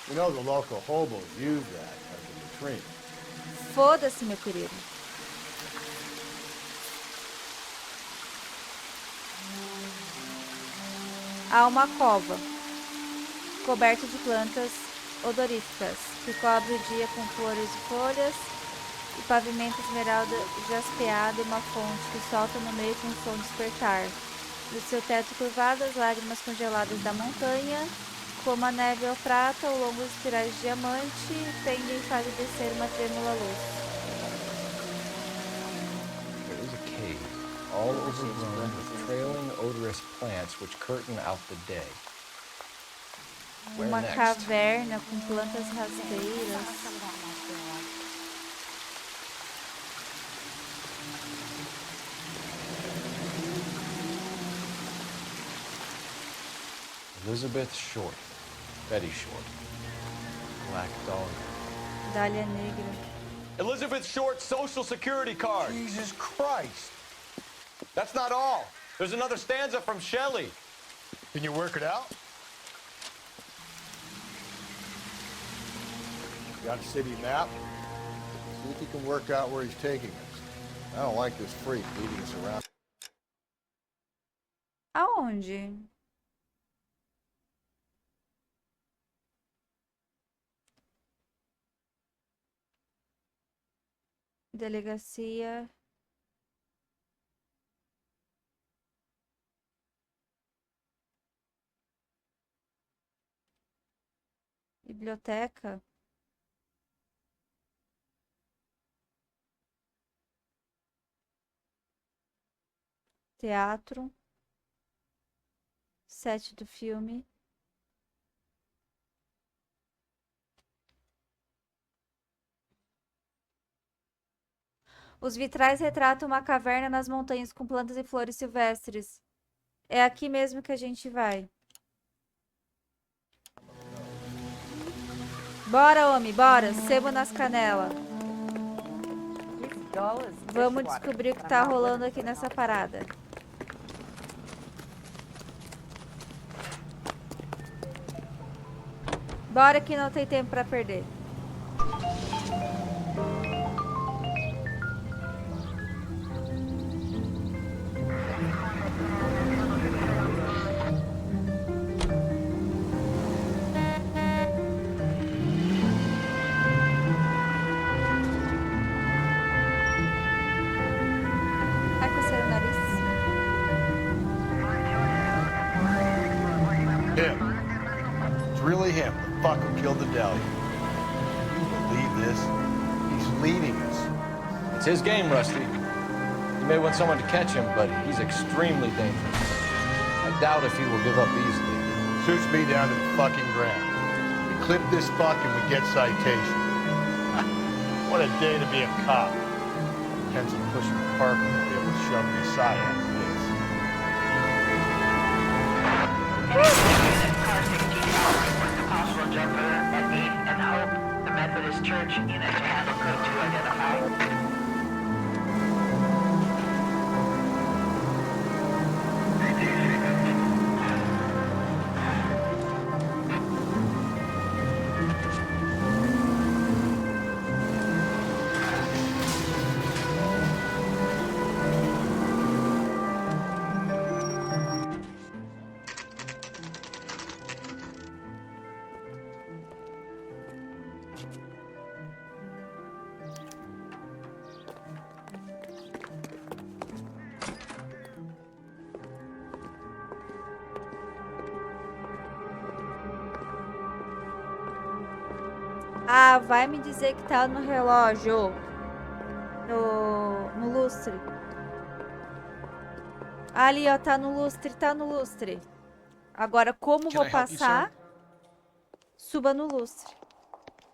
You know the local hobos use that as a latrine. Foda-se, meu querido. Há uma cova coberta de plantas odoríficas que cobre o dia com flores e folhas e pavimento esmeralda jaspeado e uma fonte que solta no meio com um som despertar. Do seu teto curvado, as lágrimas congeladas da montanha, como a neve ou prata ou longos espirais de diamante, pendem e fazem descer uma trêmula luz. There is a cave, all overgrown with trailing, odorous plants which curtain out the day. Where Uma next? caverna com plantas rasteiras. Elizabeth Short. Betty Short. Black Dog. Dália Negra. Elizabeth Short's social security card. Jesus Christ. That's not all. There's another stanza from Shelley. Can you work it out? Got a city map? See if you can work out where he's taking us. I don't like this freak leading us around. Aonde? Delegacia. Biblioteca. Teatro. Set do filme. Os vitrais retratam uma caverna nas montanhas com plantas e flores silvestres. É aqui mesmo que a gente vai. Bora, homem, bora. Sebo nas canelas. Vamos descobrir o que tá rolando aqui nessa parada. Bora que não tem tempo pra perder. Ai, coceira o nariz. Him. It's really him, the fuck who killed the deli. You believe this? He's leading us. It's his game, Rusty. You may want someone to catch him, but he's extremely dangerous. I doubt if he will give up easily. Suits me down to the fucking ground. We clip this fuck and we get citation. What a day to be a cop. Pencil pushing carpet to be able to shove me aside after this. Car 16 reports a possible jumper at 8th and Hope. The Methodist Church unit to handle code 2 identified. Ah, vai me dizer que tá no relógio. No lustre. Ali, ó, tá no lustre, tá no lustre. Agora, como vou passar? Suba no lustre.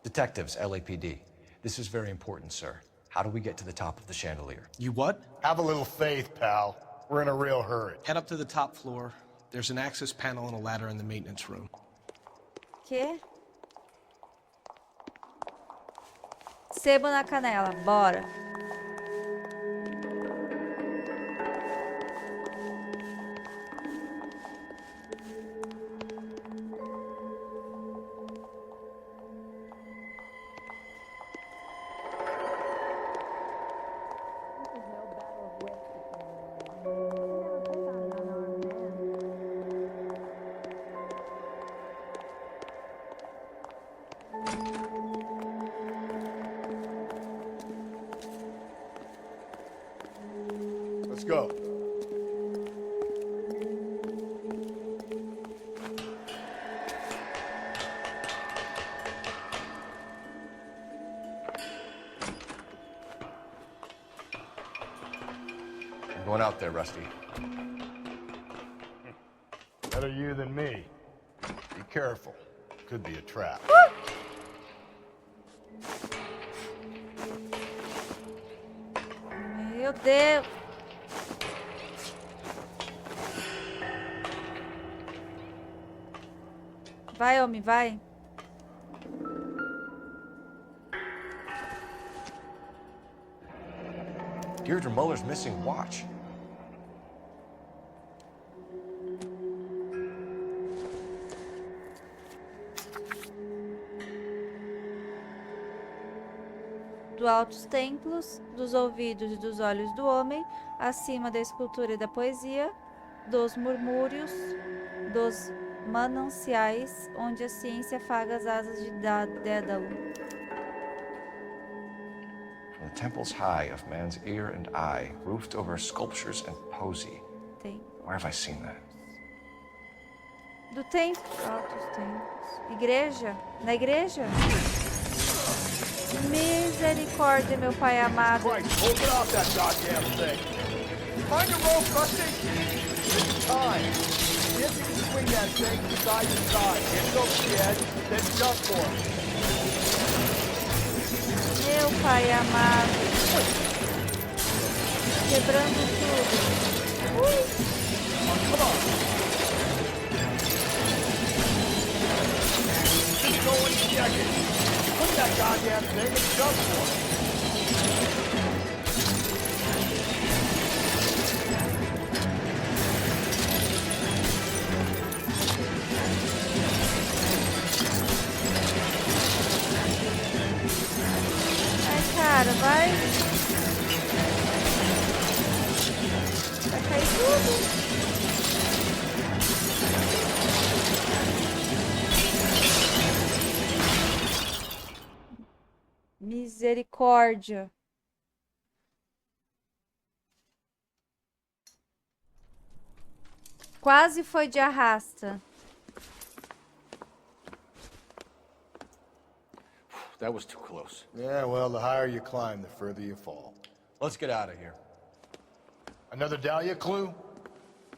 Detectives, LAPD. This is very important, sir. How do we get to the top of the chandelier? You what? Have a little faith, pal. We're in a real hurry. Head up to the top floor. There's an access panel and a ladder in the maintenance room. quê? Sebo na canela, bora. Let's go. I'm going out there, Rusty. Better you than me. Be careful. Could be a trap. Meu Deus. Vai, homem, vai. Deirdre Muller's missing watch. Do altos templos, dos ouvidos e dos olhos do homem, acima da escultura e da poesia, dos murmúrios, dos mananciais, onde a ciência afaga as asas de Dédalo. From the temples high of man's ear and eye, roofed over sculptures and poesy. Where have I seen that? Do templo, altos templos. Igreja? Na igreja? Misericórdia, meu pai amado. Christ, hold it off that goddamn thing. Find your rope, Rusty. It's time. See if you can swing that thing from side to side. Get it over the edge, then jump for it. Meu pai amado. Quebrando tudo. Come on. Keep going, check it. Put that goddamn thing and jump for it. Ai, cara, vai. Vai cair tudo. Misericórdia. Quase foi de arrasta. That was too close. Yeah, well, the higher you climb, the further you fall. Let's get out of here. Another Dahlia clue?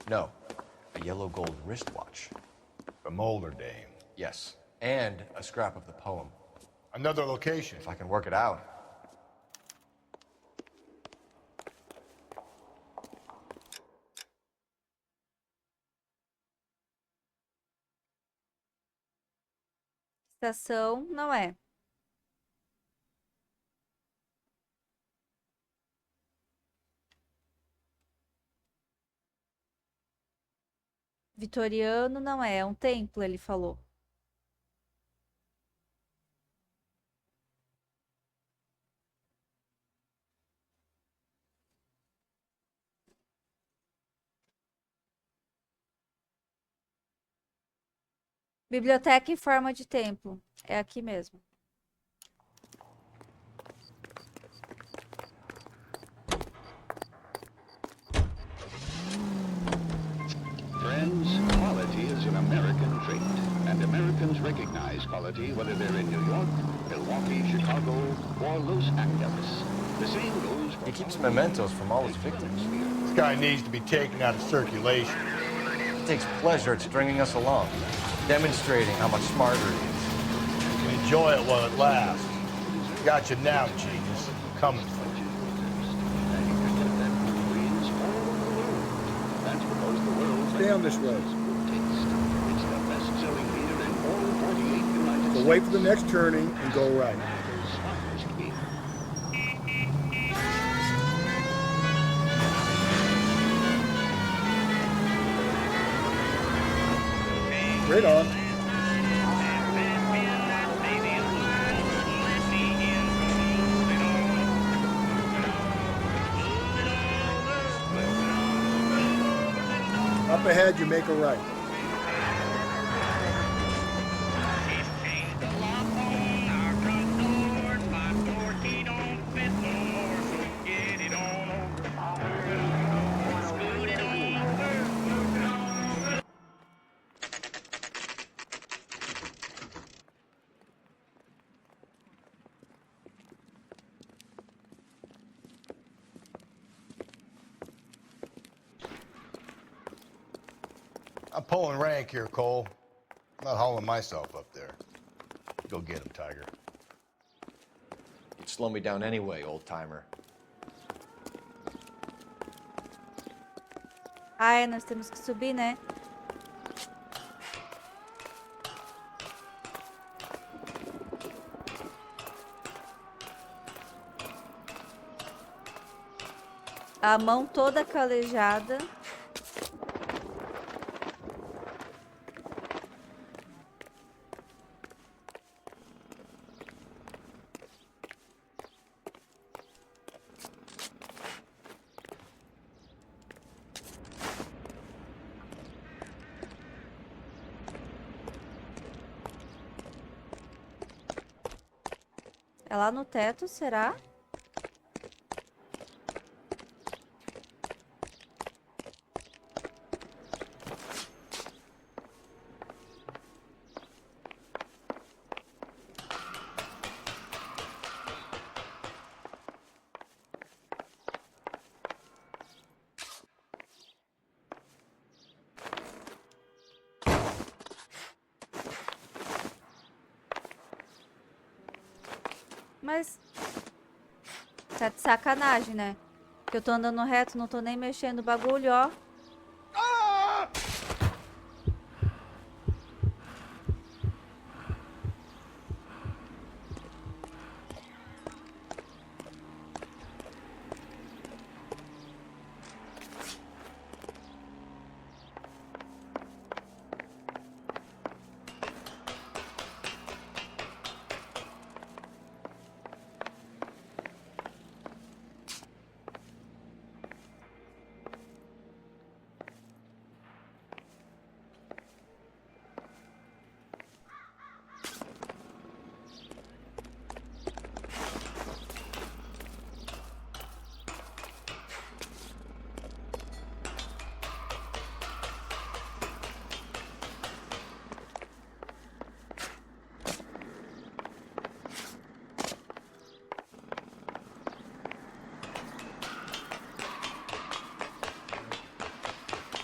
No. A yellow gold wristwatch. The Mulder dame. Yes. And a scrap of the poem. Another location. If I can work it out. Estação não é. Vitoriano não é. É um templo, ele falou. Biblioteca em forma de templo. É aqui mesmo. Friends, quality is an American trait, and Americans recognize quality whether they're in New York, Milwaukee, Chicago, or Los Angeles. The same goes for... He keeps mementos from all his victims. This guy needs to be taken out of circulation. He takes pleasure at stringing us along, demonstrating how much smarter he is. Enjoy it while it lasts. Got you now, genius. Coming for you. That's because the world's Stay on this road. it's the best-selling beer in all 48 Now wait for the next turning and go right. Straight on. Up ahead, you make a right. I'm pulling rank here, Cole. I'm not hauling myself up there. Go get him, Tiger. You'd slow me down anyway, old-timer. Ai, nós temos que subir, né? A mão toda calejada. É lá no teto, será? Mas tá de sacanagem, né? Que eu tô andando reto, não tô nem mexendo o bagulho, ó.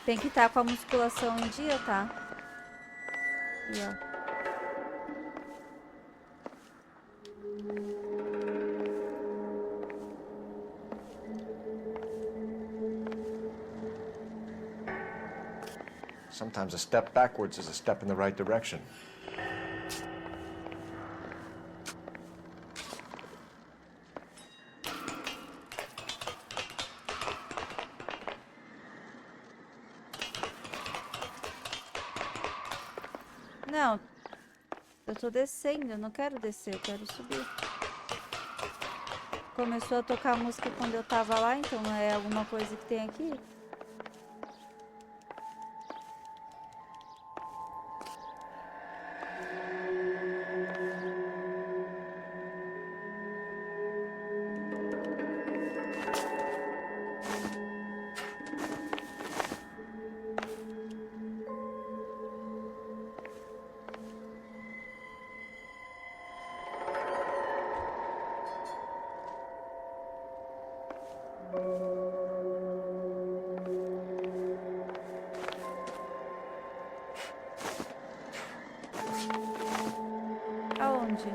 Tem que estar com a musculação em dia, tá? E ó. Sometimes a step backwards is a step in the right direction. Não, eu tô descendo, eu não quero descer, eu quero subir. Começou a tocar música quando eu tava lá, então é alguma coisa que tem aqui? Aonde?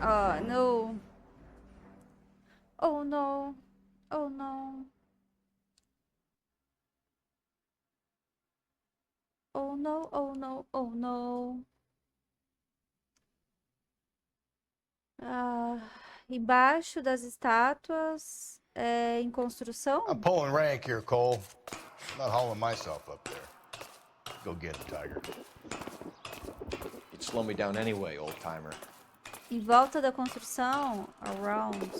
Oh, no. Oh, no. Oh, no. Oh no, oh no, oh no. Embaixo das estátuas, em construção? I'm pulling rank here, Cole. I'm not hauling myself up there. Go get it, Tiger. You'd slow me down anyway, old-timer. Em volta da construção, around.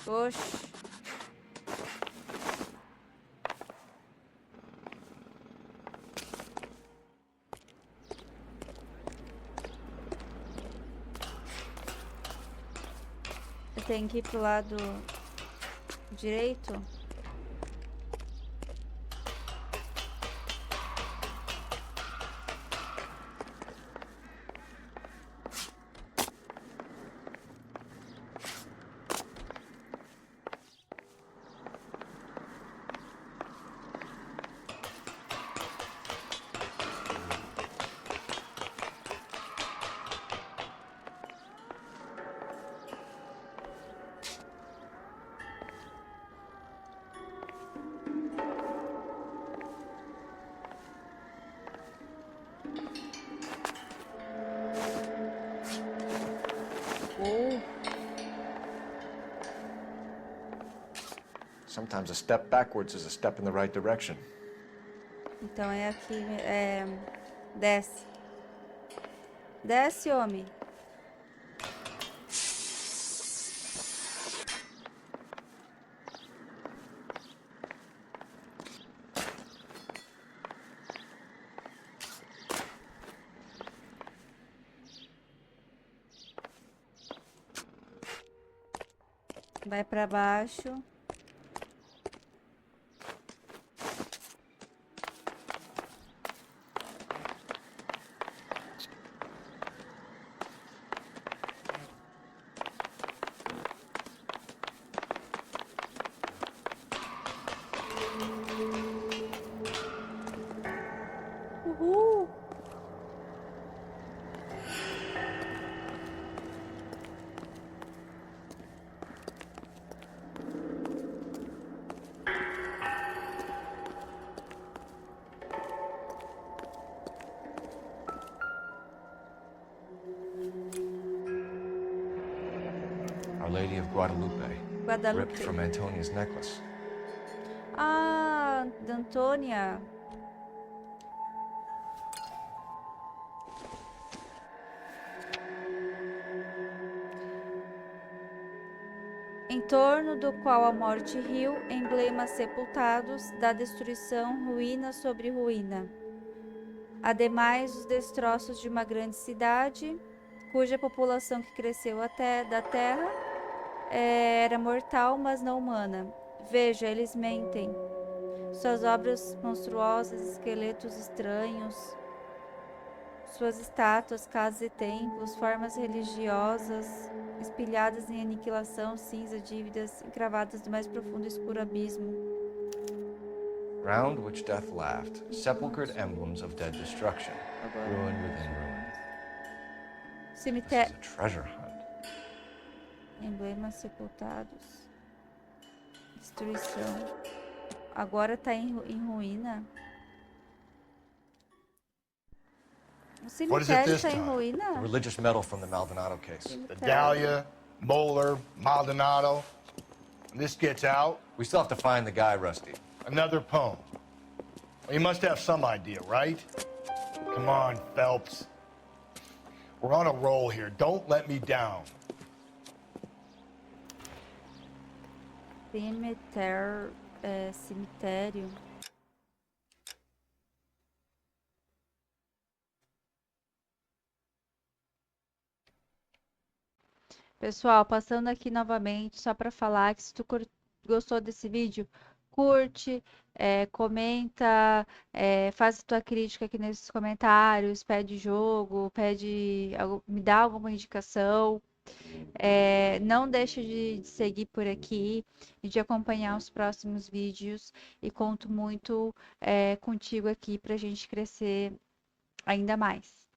Oxe. Eu tenho que ir pro lado direito? Sometimes a step backwards is a step in the right direction. Então é aqui, desce. Desce, homem. Vai pra baixo. Uhul. Our Lady of Guadalupe, ripped from Antonia's necklace. Ah, da Antônia. Em torno do qual a morte riu, emblemas sepultados da destruição, ruína sobre ruína. Ademais, os destroços de uma grande cidade, cuja população que cresceu até da terra era mortal, mas não humana. Veja, eles mentem. Suas obras monstruosas, esqueletos estranhos, suas estátuas, casas e templos, formas religiosas, espelhadas em aniquilação, cinza, dívidas, encravadas do mais profundo e escuro abismo. Round which death laughed, sepulchred emblems of dead destruction, ruin within ruin. Cemitério. This is a treasure hunt. Emblemas sepultados. Destruição. Agora tá em ruína. O cemitério tá em ruína? The religious medal from the Maldonado case. The Dahlia, Moeller, Maldonado. When this gets out, we still have to find the guy, Rusty. Another poem. Well, you must have some idea, right? Come on, Phelps. We're on a roll here. Don't let me down. Cemitério. Cemitério. Pessoal, passando aqui novamente, só para falar que se tu gostou desse vídeo, curte, comenta, faz a tua crítica aqui nesses comentários, pede jogo, me dá alguma indicação. Não deixe de seguir por aqui e de acompanhar os próximos vídeos. E conto muito contigo aqui para a gente crescer ainda mais.